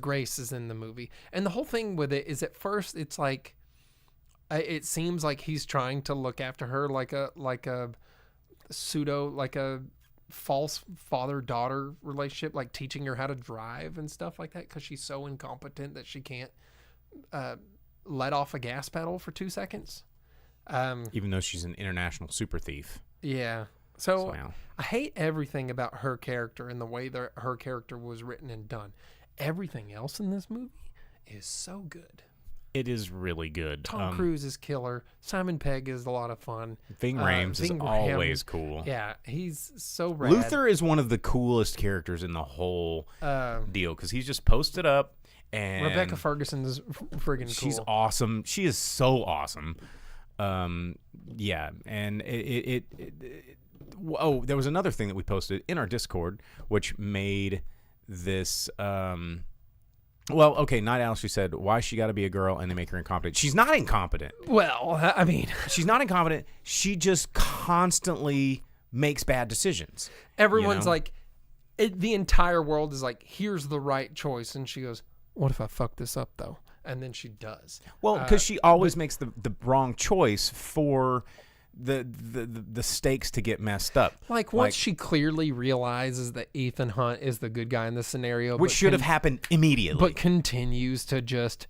Grace is in the movie. And the whole thing with it is, at first it's like, it seems like he's trying to look after her like a false father-daughter relationship, like teaching her how to drive and stuff like that, because she's so incompetent that she can't let off a gas pedal for 2 seconds. Even though she's an international super thief. Yeah. So I hate everything about her character and the way that her character was written and done. Everything else in this movie is so good. It is really good. Tom Cruise is killer. Simon Pegg is a lot of fun. Ving Rhames is Ving always Rhames, cool. Yeah, he's so rad. Luther is one of the coolest characters in the whole deal because he's just posted up. And Rebecca Ferguson is friggin' cool. She's awesome. She is so awesome. Yeah, and oh, there was another thing that we posted in our Discord, which made this. Well, okay, Night Owl, she said, why she got to be a girl and they make her incompetent. She's not incompetent. Well, I mean, she's not incompetent. She just constantly makes bad decisions. Everyone's like, the entire world is like, here's the right choice. And she goes, what if I fuck this up, though? And then she does. Well, because she always makes the wrong choice for the stakes to get messed up. Like once she clearly realizes that Ethan Hunt is the good guy in this scenario, which should have happened immediately, but continues to just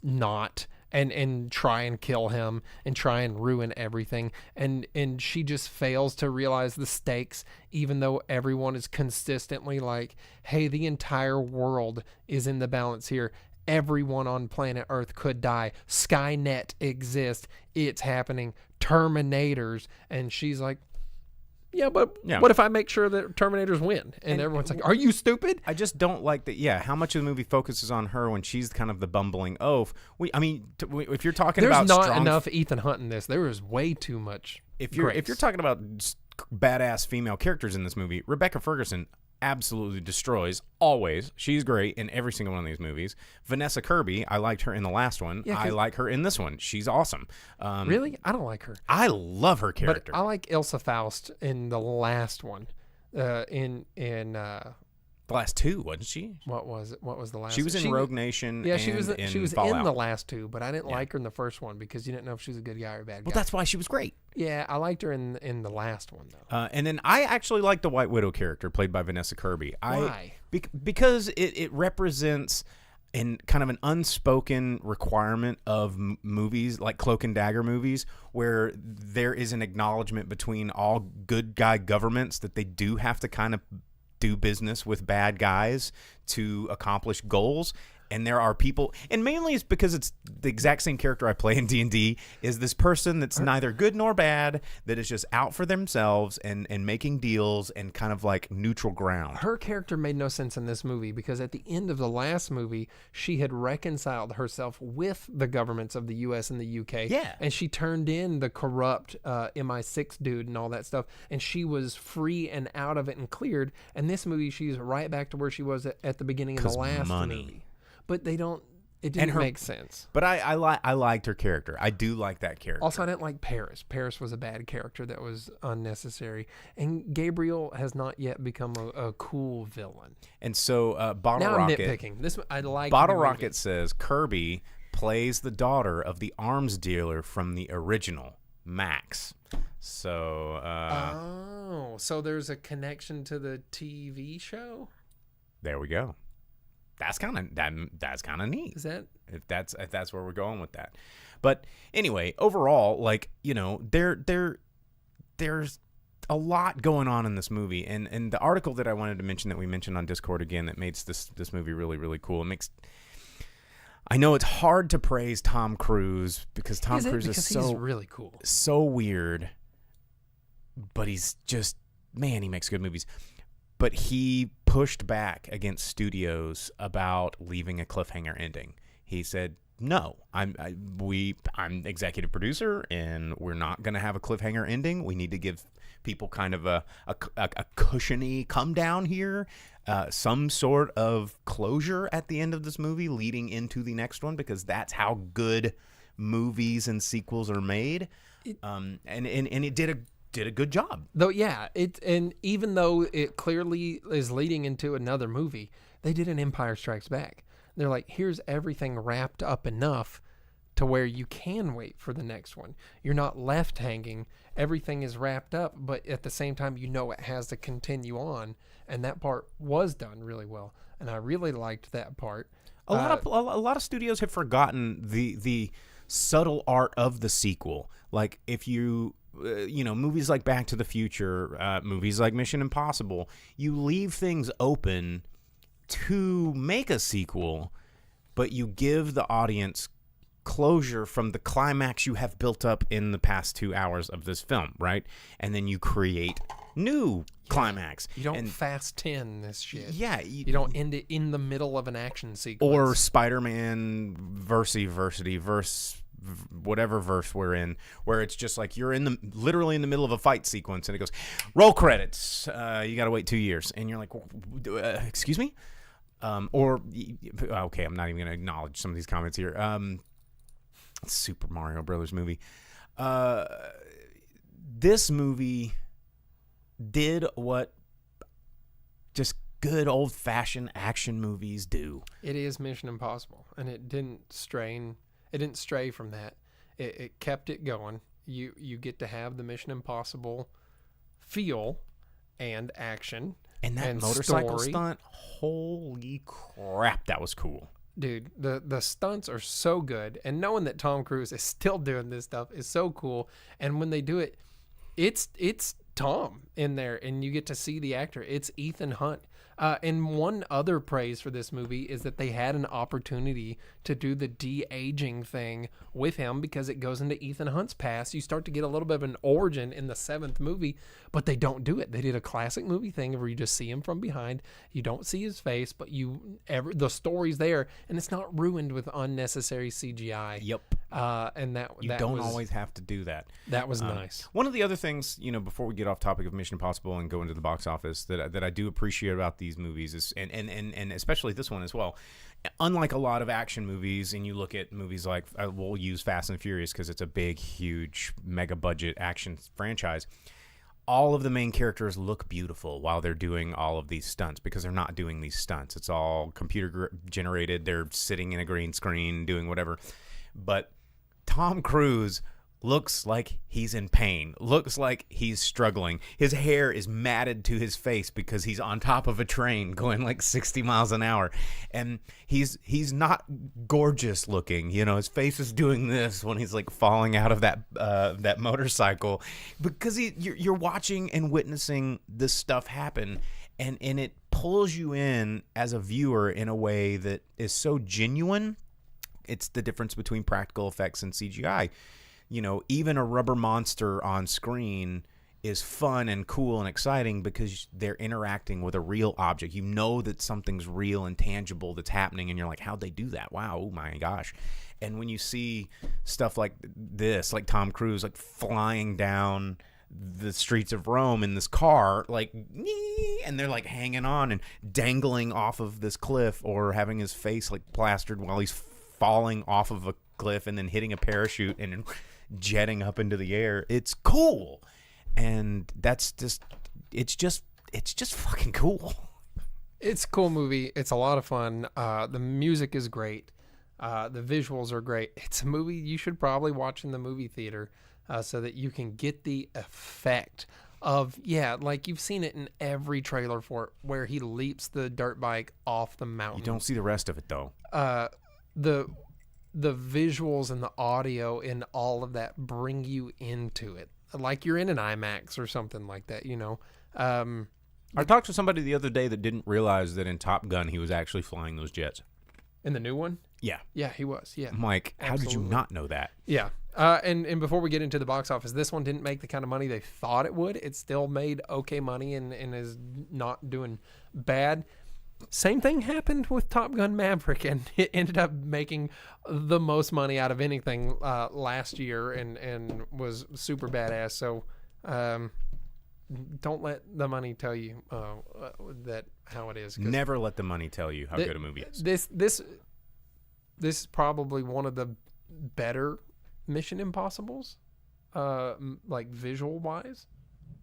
not and try and kill him and try and ruin everything, and she just fails to realize the stakes, even though everyone is consistently like, hey, the entire world is in the balance here. Everyone on planet Earth could die. Skynet exists. It's happening. Terminators. And she's like, yeah, but what if I make sure that Terminators win? And everyone's like, are you stupid? I just don't like that. Yeah, how much of the movie focuses on her when she's kind of the bumbling oaf? If you're talking about there's not enough Ethan Hunt in this. There is way too much. If you're talking about badass female characters in this movie, Rebecca Ferguson absolutely destroys always. She's great in every single one of these movies. Vanessa Kirby, I liked her in the last one. I like her in this one. She's awesome. Really? I don't like her. I love her character. But I like Ilsa Faust in the last one. The last two, wasn't she? What was it? What was the last? She was in Rogue Nation. Yeah, and she was in Fallout. the last two, but I didn't like her in the first one because you didn't know if she was a good guy or a bad guy. Well, that's why she was great. Yeah, I liked her in the last one though. And then I actually liked the White Widow character played by Vanessa Kirby. Why? Because it represents in kind of an unspoken requirement of movies like Cloak and Dagger movies, where there is an acknowledgement between all good guy governments that they do have to kind of do business with bad guys to accomplish goals. And there are people, and mainly it's because it's the exact same character I play in D&D, is this person that's neither good nor bad, that is just out for themselves and making deals and kind of like neutral ground. Her character made no sense in this movie because at the end of the last movie, she had reconciled herself with the governments of the US and the UK. Yeah. And she turned in the corrupt MI6 dude and all that stuff. And she was free and out of it and cleared. And this movie, she's right back to where she was at the beginning of the last movie. But they don't. It didn't make sense. But I liked her character. I do like that character. Also, I didn't like Paris. Paris was a bad character that was unnecessary. And Gabriel has not yet become a cool villain. And so Bottle now Rocket. I'm nitpicking. This I like. Bottle Rocket says Kirby plays the daughter of the arms dealer from the original Max. So. So there's a connection to the TV show. There we go. That's kind of neat. Is that if that's where we're going with that? But anyway, overall, like, you know, there's a lot going on in this movie, and the article that I wanted to mention that we mentioned on Discord again that makes this movie really, really cool. I know it's hard to praise Tom Cruise because Tom Cruise is so he's really cool, so weird, but he's just, man, he makes good movies. But he pushed back against studios about leaving a cliffhanger ending. He said, "No, I'm executive producer, and we're not going to have a cliffhanger ending. We need to give people kind of a cushiony come down here, some sort of closure at the end of this movie, leading into the next one, because that's how good movies and sequels are made." And it did a good job. Though, yeah, and even though it clearly is leading into another movie, they did an Empire Strikes Back. They're like, here's everything wrapped up enough to where you can wait for the next one. You're not left hanging. Everything is wrapped up, but at the same time, you know it has to continue on, and that part was done really well, and I really liked that part. A lot of studios have forgotten the subtle art of the sequel. Like if you movies like Back to the Future, movies like Mission Impossible, you leave things open to make a sequel, but you give the audience closure from the climax you have built up in the past 2 hours of this film, right? And then you create new climax. You don't and, fast 10 this shit. Yeah. You don't end it in the middle of an action sequence. Or Spider-Man verse whatever verse we're in, where it's just like you're literally in the middle of a fight sequence, and it goes, roll credits. You got to wait 2 years, and you're like, excuse me? Okay, I'm not even going to acknowledge some of these comments here. Super Mario Brothers movie. This movie did what just good old-fashioned action movies do. It is Mission Impossible, and it didn't stray from that. It kept it going. You get to have the Mission Impossible feel and action and that motorcycle stunt. Holy crap, that was cool. Dude, the stunts are so good, and knowing that Tom Cruise is still doing this stuff is so cool. And when they do it, it's Tom in there, and you get to see the actor. It's Ethan Hunt. And one other praise for this movie is that they had an opportunity to do the de-aging thing with him, because it goes into Ethan Hunt's past. You start to get a little bit of an origin in the 7th movie, but they don't do it. They did a classic movie thing where you just see him from behind. You don't see his face, but the story's there, and it's not ruined with unnecessary CGI. Yep. And that don't was, always have to do that. That was nice. One of the other things, before we get off topic of Mission Impossible and go into the box office, that I do appreciate about these movies is, and especially this one as well, unlike a lot of action movies, and you look at movies like, we'll use Fast and Furious because it's a big, huge, mega budget action franchise. All of the main characters look beautiful while they're doing all of these stunts, because they're not doing these stunts. It's all computer generated. They're sitting in a green screen doing whatever. But Tom Cruise looks like he's in pain, looks like he's struggling. His hair is matted to his face because he's on top of a train going like 60 miles an hour. And he's not gorgeous looking. His face is doing this when he's like falling out of that motorcycle, because you're watching and witnessing this stuff happen. And it pulls you in as a viewer in a way that is so genuine. It's the difference between practical effects and CGI. Even a rubber monster on screen is fun and cool and exciting because they're interacting with a real object. You know that something's real and tangible that's happening, and you're like, how'd they do that? Wow, oh my gosh. And when you see stuff like this, like Tom Cruise, like flying down the streets of Rome in this car, like, and they're like hanging on and dangling off of this cliff, or having his face like plastered while he's falling off of a cliff and then hitting a parachute and jetting up into the air. It's cool. And it's just fucking cool. It's a cool movie. It's a lot of fun. The music is great. The visuals are great. It's a movie you should probably watch in the movie theater, so that you can get the effect of, like you've seen it in every trailer for it, where he leaps the dirt bike off the mountain. You don't see the rest of it though. The visuals and the audio and all of that bring you into it, like you're in an IMAX or something like that. I talked to somebody the other day that didn't realize that in Top Gun he was actually flying those jets. In the new one? Yeah. Yeah, he was. Yeah. I'm like, how did you not know that? Yeah. And before we get into the box office, this one didn't make the kind of money they thought it would. It still made okay money and is not doing bad. Same thing happened with Top Gun Maverick, and it ended up making the most money out of anything last year, and was super badass. So don't let the money tell you that how it is. Never let the money tell you how good a movie is. This is probably one of the better Mission Impossibles, like visual wise.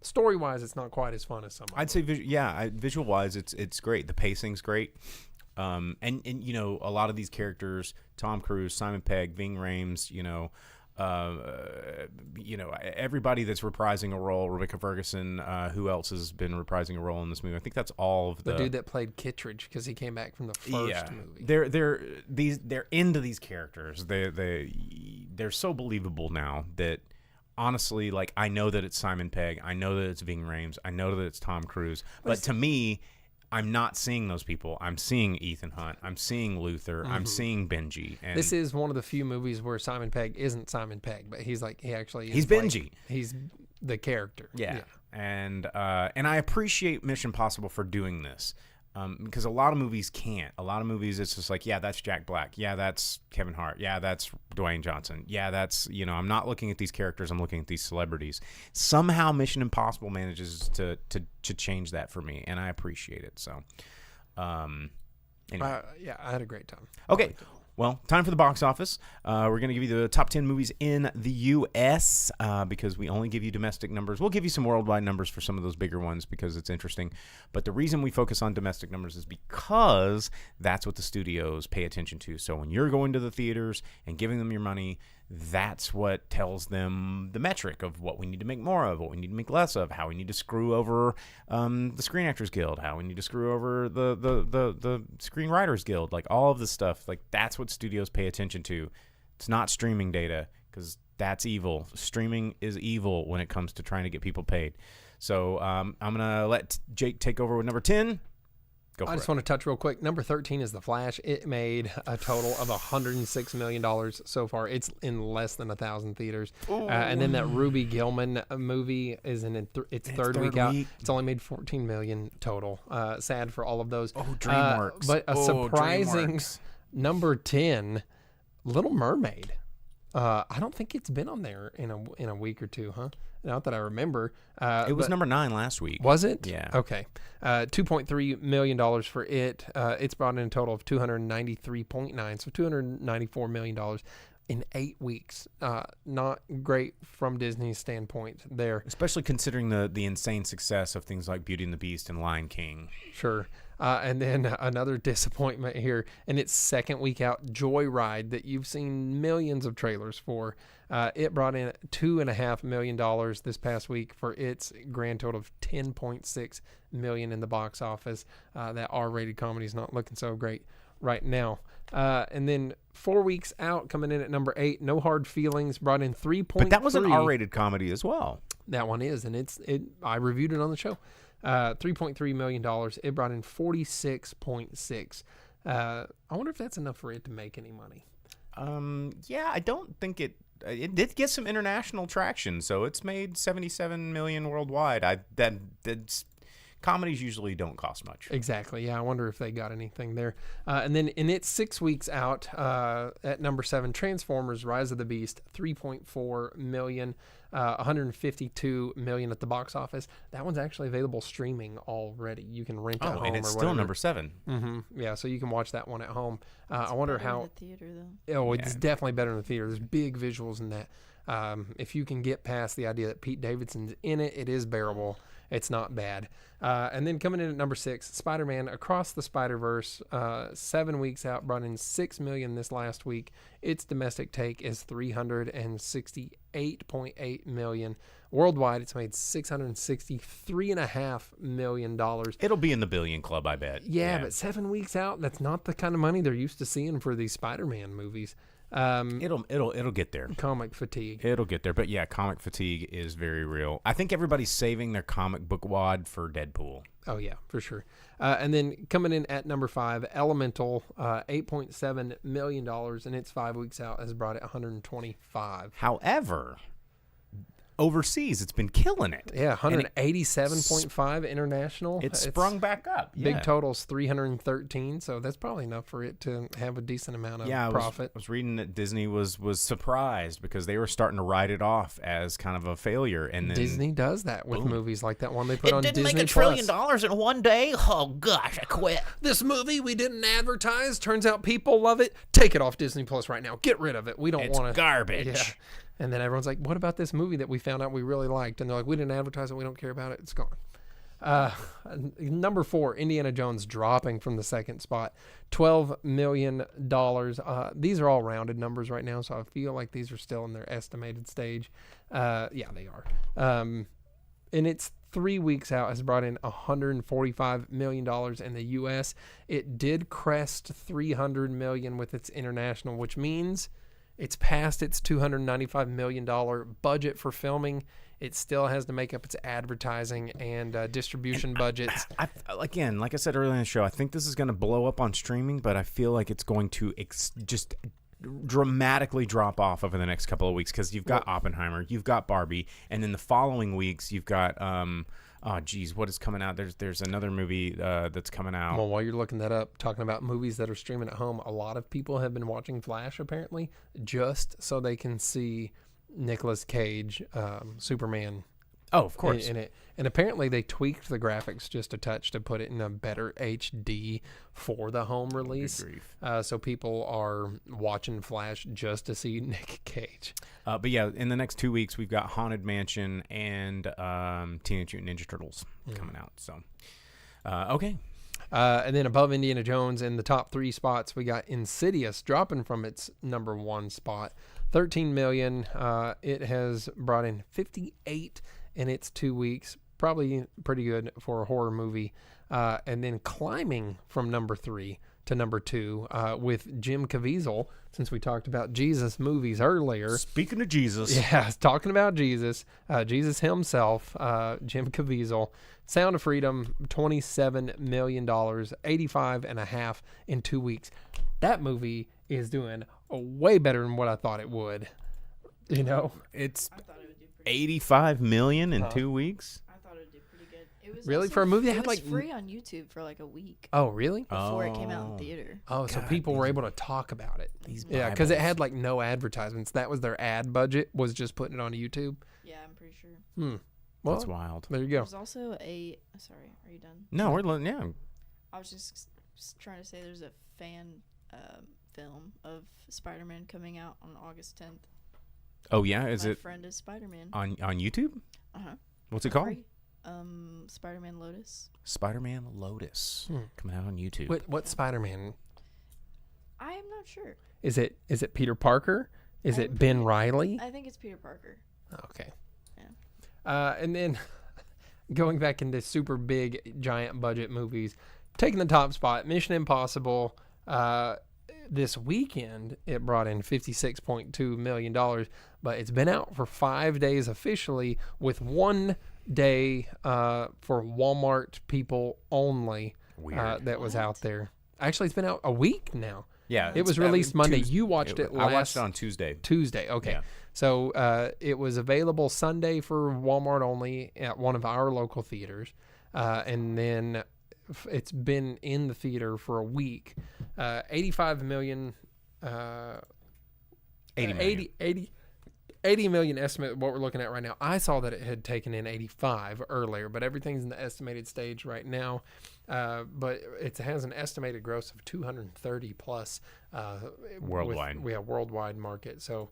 Story wise, it's not quite as fun as some. I'd say, visual wise, it's great. The pacing's great, and a lot of these characters: Tom Cruise, Simon Pegg, Ving Rhames, everybody that's reprising a role. Rebecca Ferguson. Who else has been reprising a role in this movie? I think that's all of the dude that played Kittredge, because he came back from the first movie. They're into these characters. They're so believable now that. Honestly, like, I know that it's Simon Pegg, I know that it's Ving Rhames, I know that it's Tom Cruise, but to me, I'm not seeing those people. I'm seeing Ethan Hunt. I'm seeing Luther. I'm seeing Benji. And This is one of the few movies where Simon Pegg isn't Simon Pegg, but he's He's Benji. He's the character. Yeah. And I appreciate Mission Impossible for doing this. Because a lot of movies can't. A lot of movies, it's just like, yeah, that's Jack Black. Yeah, that's Kevin Hart. Yeah, that's Dwayne Johnson. Yeah, that's, I'm not looking at these characters. I'm looking at these celebrities. Somehow Mission Impossible manages to change that for me, and I appreciate it. So, anyway. I had a great time. Okay. Well, time for the box office. We're going to give you the top 10 movies in the U.S. Because we only give you domestic numbers. We'll give you some worldwide numbers for some of those bigger ones because it's interesting. But the reason we focus on domestic numbers is because that's what the studios pay attention to. So when you're going to the theaters and giving them your money, that's what tells them the metric of what we need to make more of, what we need to make less of, how we need to screw over the Screen Actors Guild, how we need to screw over the Screenwriters Guild, like all of this stuff. Like that's what studios pay attention to. It's not streaming data because that's evil. Streaming is evil when it comes to trying to get people paid. So I'm going to let Jake take over with number 10. I just want to touch real quick. Number 13 is The Flash. It made a total of $106 million so far. It's in less than 1,000 theaters. And then that Ruby Gillman movie is in its third week out. It's only made $14 million total. Sad for all of those. DreamWorks. But a surprising DreamWorks. number 10, Little Mermaid. I don't think it's been on there in a week or two, huh? Not that I remember. It was number 9 last week. Was it? Yeah. Okay. $2.3 million for it. It's brought in a total of $293.9, so $294 million in 8 weeks. Not great from Disney's standpoint there. Especially considering the insane success of things like Beauty and the Beast and Lion King. Sure. And then another disappointment here in its second week out, Joyride, that you've seen millions of trailers for. It brought in $2.5 million this past week for its grand total of $10.6 million in the box office. That R-rated comedy is not looking so great right now. And then 4 weeks out, coming in at number 8, No Hard Feelings, brought in $3.3. But that was an R-rated comedy as well. That one is, and I reviewed it on the show. $3.3 million. It brought in 46.6. I wonder if that's enough for it to make any money. Yeah, I don't think it did get some international traction, so it's made $77 million worldwide. That's comedies usually don't cost much. Exactly. Yeah, I wonder if they got anything there. And then in its 6 weeks out, at number 7, Transformers: Rise of the Beast, $3.4 million, $152 million at the box office. That one's actually available streaming already. You can rent at home, and it's or still whatever. number 7. Mm-hmm. Yeah, so you can watch that one at home. I wonder Better in how. the theater though. Oh, it's definitely better in the theater. There's big visuals in that. If you can get past the idea that Pete Davidson's in it, it is bearable. It's not bad. And then coming in at number 6, Spider-Man Across the Spider-Verse, 7 weeks out, brought in $6 million this last week. Its domestic take is $368.8 million. Worldwide, it's made $663.5 million. It'll be in the billion club, I bet. Yeah, but 7 weeks out, that's not the kind of money they're used to seeing for these Spider-Man movies. It'll get there. Comic fatigue. It'll get there. But yeah, comic fatigue is very real. I think everybody's saving their comic book wad for Deadpool. Oh, yeah, for sure. And then coming in at number 5, Elemental, $8.7 million, and its 5 weeks out has brought it $125. However, overseas, it's been killing it. Yeah, 187.5 international. It's sprung back up. Big Yeah. total's 313, so that's probably enough for it to have a decent amount of profit. I was reading that Disney was surprised because they were starting to write it off as kind of a failure, and then Disney does that with movies like that one they put on Disney make $1 trillion in one day. Oh gosh, I quit. This movie we didn't advertise. Turns out people love it. Take it off Disney Plus right now. Get rid of it. We don't It's want to. garbage. Yeah. And then everyone's like, what about this movie that we found out we really liked? And they're like, we didn't advertise it. We don't care about it. It's gone. Number 4, Indiana Jones dropping from the second spot. $12 million. These are all rounded numbers right now, so I feel like these are still in their estimated stage. Yeah, they are. And it's 3 weeks out has brought in $145 million in the U.S. It did crest $300 million with its international, which means it's past its $295 million budget for filming. it still has to make up its advertising and distribution budgets. Again, like I said earlier in the show, I think this is going to blow up on streaming, but I feel like it's going to just dramatically drop off over the next couple of weeks because you've got Oppenheimer, you've got Barbie, and then the following weeks you've got what is coming out? There's another movie that's coming out. Well, while you're looking that up, talking about movies that are streaming at home, a lot of people have been watching Flash apparently just so they can see Nicolas Cage, Superman. Oh, of course. In it. And apparently they tweaked the graphics just a touch to put it in a better HD for the home release. So people are watching Flash just to see Nick Cage. But yeah, in the next 2 weeks, we've got Haunted Mansion and Teenage Mutant Ninja Turtles coming out. So, okay. And then above Indiana Jones in the top 3 spots, we got Insidious dropping from its number 1 spot. $13 million. It has brought in 58 in its 2 weeks. Probably pretty good for a horror movie. And then climbing from number 3 to number 2 with Jim Caviezel, since we talked about Jesus movies earlier. Speaking of Jesus. Yeah, talking about Jesus. Jesus himself, Jim Caviezel. Sound of Freedom, $27 million, 85.5 in 2 weeks. That movie is doing way better than what I thought it would. You know, It's I thought it would do pretty 85 million in 2 weeks. I thought it would do pretty good. It was Really? also- For a movie that it had, was like, free on YouTube for like a week oh really? before it came out in theater. Oh, so God, people were able to talk about it. These Yeah, because it Bibles. had like no advertisements. That was their ad budget, was just putting it on YouTube. Yeah, I'm pretty sure. Well, That's wild. there you go. There's also a. Sorry, are you done? No, yeah. I was just trying to say there's a fan film of Spider-Man coming out on August 10th. Oh yeah, is My it friend is Spider-Man. on YouTube? Uh-huh. What's it called? Free. Spider-Man Lotus. Spider-Man Lotus coming out on YouTube. What Spider-Man? I am not sure. Is it Peter Parker? Is it Ben Reilly? I think it's Peter Parker. Okay. Yeah. And then going back into super big, giant budget movies, taking the top spot, Mission Impossible. This weekend, it brought in $56.2 million, but it's been out for 5 days officially, with 1 day for Walmart people only that was out there. Actually, it's been out a week now. Yeah, It was released Monday. You watched it last I watched it on Tuesday. Tuesday. Okay. Yeah. So it was available Sunday for Walmart only at one of our local theaters. And then it's been in the theater for a week. 85 million. 80 million. 80 million estimate what we're looking at right now. I saw that it had taken in 85 earlier, but everything's in the estimated stage right now. But it has an estimated gross of 230 plus Worldwide. We have worldwide market, so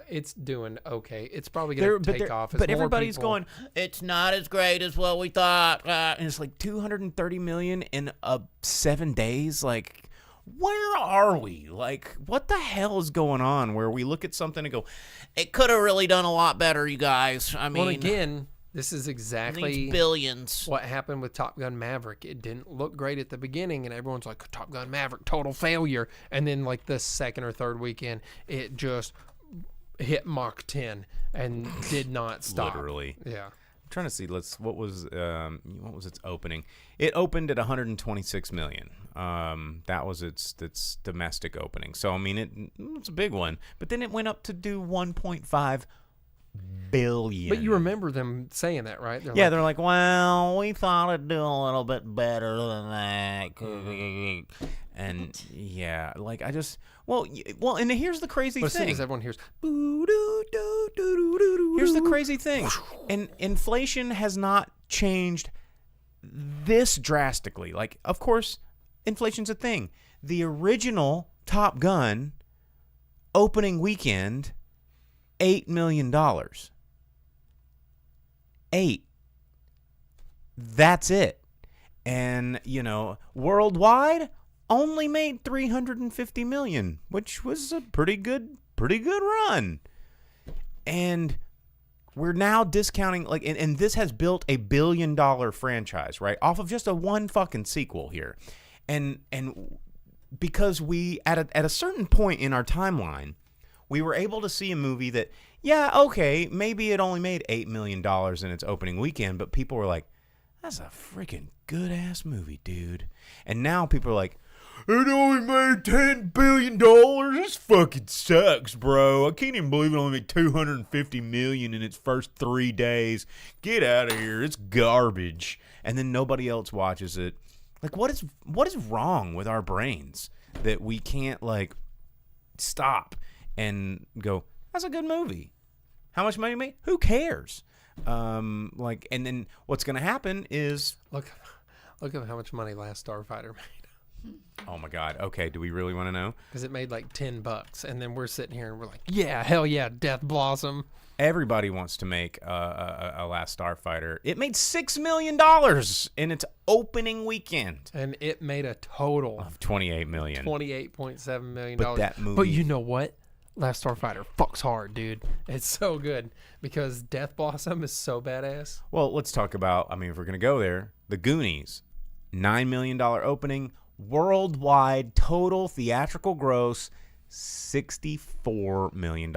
it's doing okay. It's probably going to take off. As But more everybody's people- going, it's not as great as what we thought. And it's like 230 million in 7 days. Like, where are we? Like, what the hell is going on where we look at something and go, it could have really done a lot better, you guys. I mean, Well, again, this is it exactly needs billions. what happened with Top Gun Maverick. It didn't look great at the beginning, and everyone's like, Top Gun Maverick, total failure. And then, like, the second or third weekend, it just hit Mach 10 and did not stop. Literally. Yeah. I'm trying to see. What was its opening? It opened at 126 million. That was its domestic opening. So I mean, it's a big one. But then it went up to do 1.5 billion. But you remember them saying that, right? Yeah, they're like, well, we thought it'd do a little bit better than that. And yeah, like I just, well, and here's the crazy but as soon thing. as everyone hears, Here's the crazy thing. And inflation has not changed this drastically. Like, of course, inflation's a thing. The original Top Gun opening weekend, $8 million. 8. That's it. And, worldwide only made 350 million, which was a pretty good run. And we're now discounting, like, and this has built a $1 billion franchise, right, off of just a one fucking sequel here, and because we at a certain point in our timeline, we were able to see a movie that, yeah, okay, maybe it only made $8 million in its opening weekend, but people were like, that's a freaking good-ass movie, dude. And now people are like, it only made $10 billion? This fucking sucks, bro. I can't even believe it only made $250 million in its first 3 days. Get out of here. It's garbage. And then nobody else watches it. Like, what is wrong with our brains that we can't, like, stop and go, that's a good movie. How much money it made? Who cares? And then what's going to happen is... Look at how much money Last Starfighter made. Oh, my God. Okay, do we really want to know? Because it made like $10, and then we're sitting here and we're like, yeah, hell yeah, Death Blossom. Everybody wants to make a Last Starfighter. It made $6 million in its opening weekend. And it made a total of $28 million. $28.7 million. But that movie... But you know what? Last Starfighter fucks hard, dude. It's so good because Death Blossom is so badass. Well, let's talk about, I mean, if we're going to go there, The Goonies. $9 million opening. Worldwide total theatrical gross, $64 million.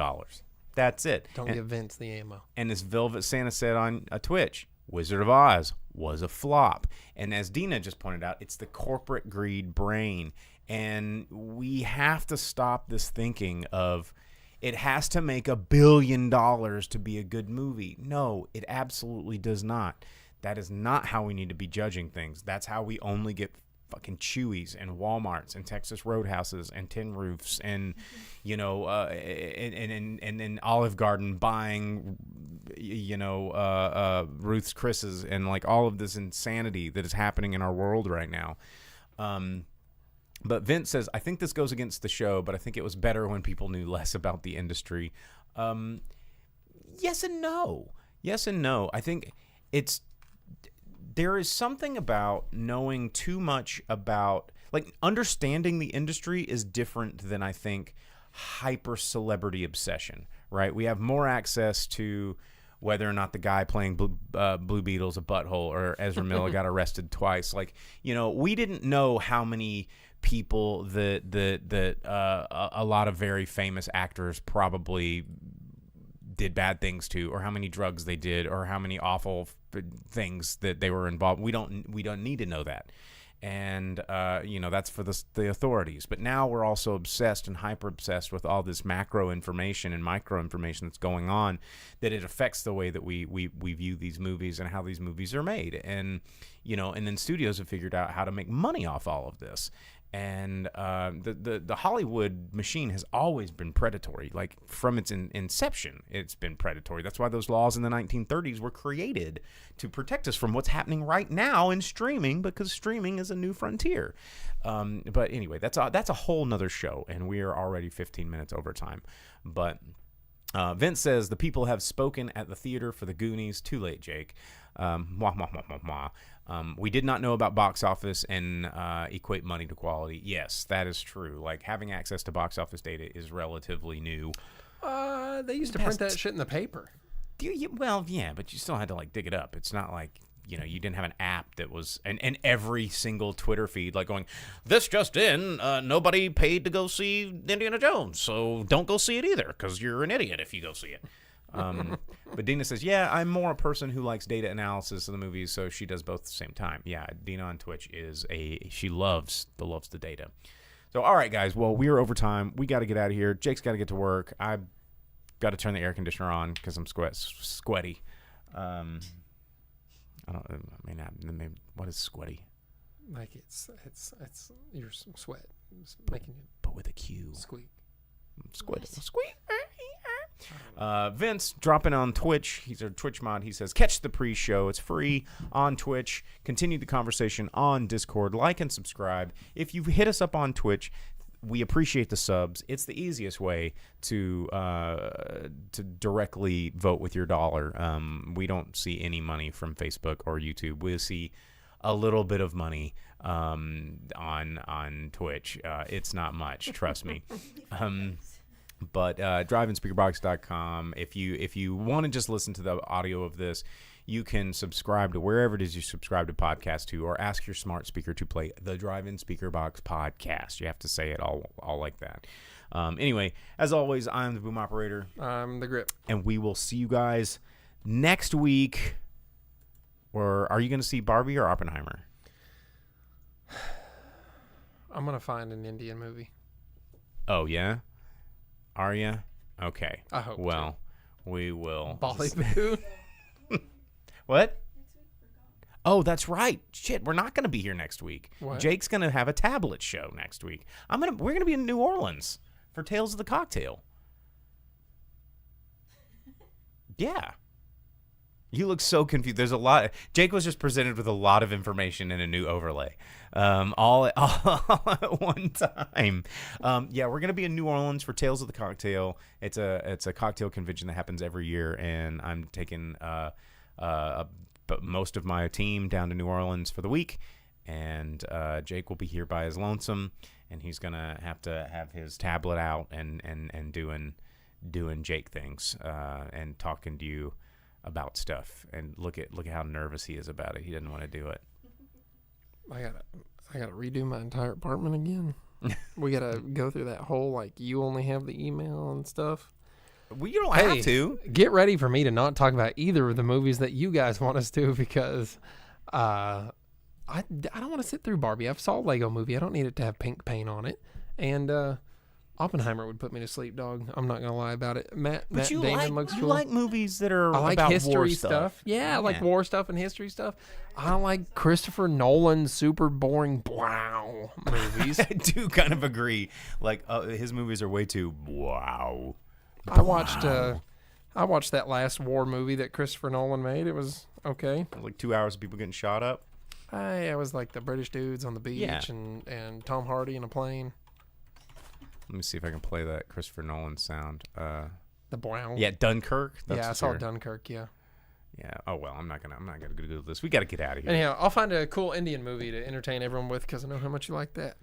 That's it. Don't give Vince the ammo. And as Velvet Santa said on a Twitch, Wizard of Oz was a flop. And as Dina just pointed out, it's the corporate greed brain. And we have to stop this thinking of it has to make $1 billion to be a good movie. No, it absolutely does not. That is not how we need to be judging things. That's how we only get fucking Chewies and Walmarts and Texas Roadhouses and Tin Roofs and, you know, and then Olive Garden buying, you know, Ruth's Chris's and like all of this insanity that is happening in our world right now. But Vince says, I think this goes against the show, but I think it was better when people knew less about the industry. Yes and no. Yes and no. I think there is something about knowing too much about, like, understanding the industry is different than, I think, hyper celebrity obsession, right? We have more access to whether or not the guy playing Blue Beetle's a butthole or Ezra Miller got arrested twice. Like, you know, we didn't know how many people that a lot of very famous actors probably did bad things to, or how many drugs they did, or how many awful things that they were involved. We don't need to know that. And, you know, that's for the authorities. But now we're also obsessed and hyper-obsessed with all this macro information and micro information that's going on, that it affects the way that we view these movies and how these movies are made. And, you know, and then studios have figured out how to make money off all of this. And the Hollywood machine has always been predatory. Like, from its inception, it's been predatory. That's why those laws in the 1930s were created, to protect us from what's happening right now in streaming, because streaming is a new frontier. But anyway, that's a whole nother show, and we are already 15 minutes over time. But Vince says, the people have spoken at the theater for the Goonies. Too late, Jake. We did not know about box office and equate money to quality. Yes, that is true. Like, having access to box office data is relatively new. They used to print that shit in the paper. Well, yeah, but you still had to, like, dig it up. It's not like, you know, you didn't have an app that was, and every single Twitter feed, like, going, this just in, nobody paid to go see Indiana Jones, so don't go see it either, because you're an idiot if you go see it. But Dina says, yeah, I'm more a person who likes data analysis of the movies, so she does both at the same time. Yeah, Dina on Twitch she loves the data. So, all right, guys, well, we're over time. We got to get out of here. Jake's got to get to work. I've got to turn the air conditioner on because I'm sweaty. Maybe, what is sweaty? Like, it's your sweat. It's making you, but with a Q. Squeak. Squeak. Vince dropping on Twitch. He's a Twitch mod. He says, catch the pre-show. It's free on Twitch. Continue the conversation on Discord. Like and subscribe. If you hit us up on Twitch, we appreciate the subs. It's the easiest way to directly vote with your dollar. We don't see any money from Facebook or YouTube. We see a little bit of money on Twitch. It's not much, trust me. But driveinspeakerbox.com. If you want to just listen to the audio of this, you can subscribe to wherever it is you subscribe to podcasts to, or ask your smart speaker to play the Drive-In Speaker Box podcast. You have to say it all like that. Anyway, as always, I'm the Boom Operator, I'm the Grip. and we will see you guys next week. Or are you going to see Barbie or Oppenheimer? I'm going to find an Indian movie. Oh, yeah? Are you? Okay. I hope Well, we will. Bollywood. What? Oh, that's right. Shit, we're not going to be here next week. What? Jake's going to have a tablet show next week. We're going to be in New Orleans for Tales of the Cocktail. Yeah. You look so confused. There's a lot. Jake was just presented with a lot of information in a new overlay, all at one time. Yeah, we're gonna be in New Orleans for Tales of the Cocktail. It's a cocktail convention that happens every year, and I'm taking most of my team down to New Orleans for the week. And Jake will be here by his lonesome, and he's gonna have to have his tablet out and doing Jake things and talking to you about stuff. And look at how nervous he is about it. He didn't want to do it. I gotta redo my entire apartment again. We gotta go through that whole like you only have the email and stuff. Well, you don't have to. Get ready for me to not talk about either of the movies that you guys want us to, because I don't want to sit through Barbie. I've saw a Lego movie. I don't need it to have pink paint on it. And Oppenheimer would put me to sleep, dog. I'm not gonna lie about it. Matt Damon looks cool. You like movies that are I like about history war stuff. Yeah, I like war stuff and history stuff. I don't like Christopher Nolan's super boring wow movies. I do kind of agree. Like his movies are way too wow. I watched that last war movie that Christopher Nolan made. It was okay. Like 2 hours of people getting shot up. It was like the British dudes on the beach Yeah. and Tom Hardy in a plane. Let me see if I can play that Christopher Nolan sound. The wow. Yeah, Dunkirk. Yeah, I saw here. Dunkirk. Yeah. Yeah. Oh well, I'm not gonna do this. We got to get out of here. Anyhow, I'll find a cool Indian movie to entertain everyone with, because I know how much you like that.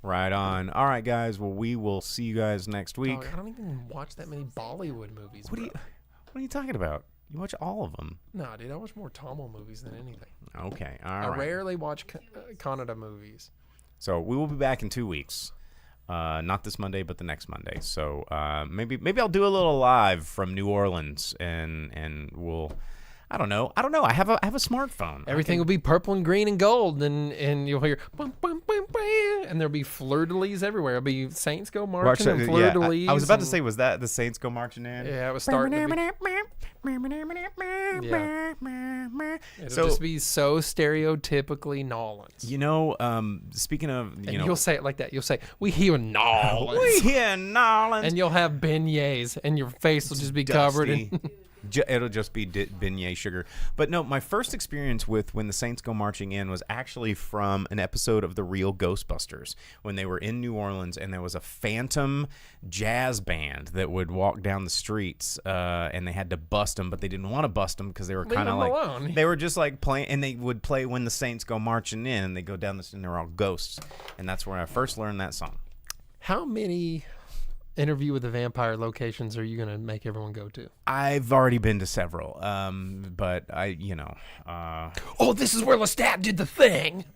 Right on. All right, guys. Well, we will see you guys next week. Dog, I don't even watch that many Bollywood movies. What are you talking about? You watch all of them. No, dude, I watch more Tamil movies than anything. Okay. All I right. rarely watch Kannada movies. So we will be back in 2 weeks. Not this Monday, but the next Monday. So maybe I'll do a little live from New Orleans, and we'll. I don't know. I have a smartphone. Everything will be purple and green and gold, and you'll hear bum, bum, bum, bum, and there'll be fleur-de-lis everywhere. It'll be Saints Go Marching and fleur-de-lis. I was about to say, was that the Saints Go Marching in? Yeah, it was starting to be. It'll just be so stereotypically Nolans. You know, speaking of, And you'll say it like that. You'll say, "We hear Nolans." we hear Nolans. And you'll have beignets, and your face will just be covered in. It'll just be beignet sugar. But no, my first experience with When the Saints Go Marching In was actually from an episode of The Real Ghostbusters, when they were in New Orleans, and there was a phantom jazz band that would walk down the streets, and they had to bust them, but they didn't want to bust them because they were kind of like alone. They were just like playing, and they would play When the Saints Go Marching In, and they go down and they're all ghosts, and that's where I first learned that song. How many Interview with the Vampire locations are you going to make everyone go to? I've already been to several, but Oh, this is where Lestat did the thing.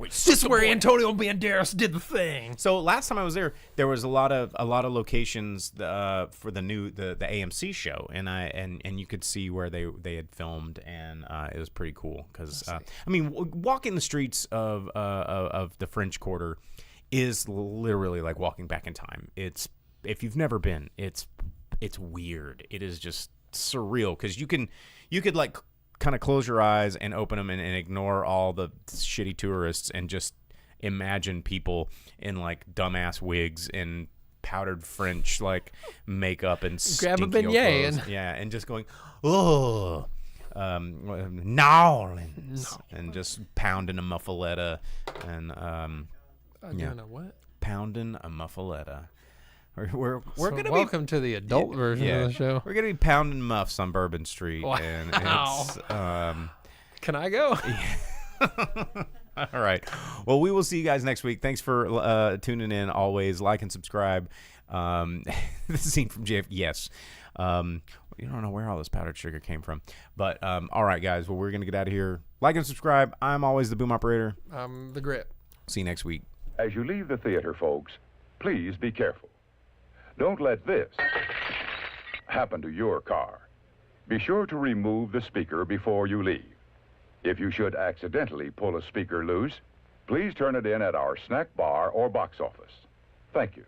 This is where Antonio Banderas did the thing. So last time I was there was a lot of locations for the AMC show, and you could see where they had filmed, and it was pretty cool because walking the streets of the French Quarter is literally like walking back in time. If you've never been, it's weird. It is just surreal because you could like kind of close your eyes and open them and ignore all the shitty tourists and just imagine people in like dumbass wigs and powdered French like makeup and grab a stinky beignet and just going oh. Nolans and just pounding a muffaletta and Doing a what? pounding a muffaletta. We're gonna be welcome to the adult version of the show. We're gonna be pounding muffs on Bourbon Street, Wow. and it's Can I go? all right. Well, we will see you guys next week. Thanks for tuning in. Always like and subscribe. The scene from JF. Yes. You don't know where all this powdered sugar came from, but all right, guys. Well, we're gonna get out of here. Like and subscribe. I'm always the Boom Operator. The Grip. See you next week. As you leave the theater, folks, please be careful. Don't let this happen to your car. Be sure to remove the speaker before you leave. If you should accidentally pull a speaker loose, please turn it in at our snack bar or box office. Thank you.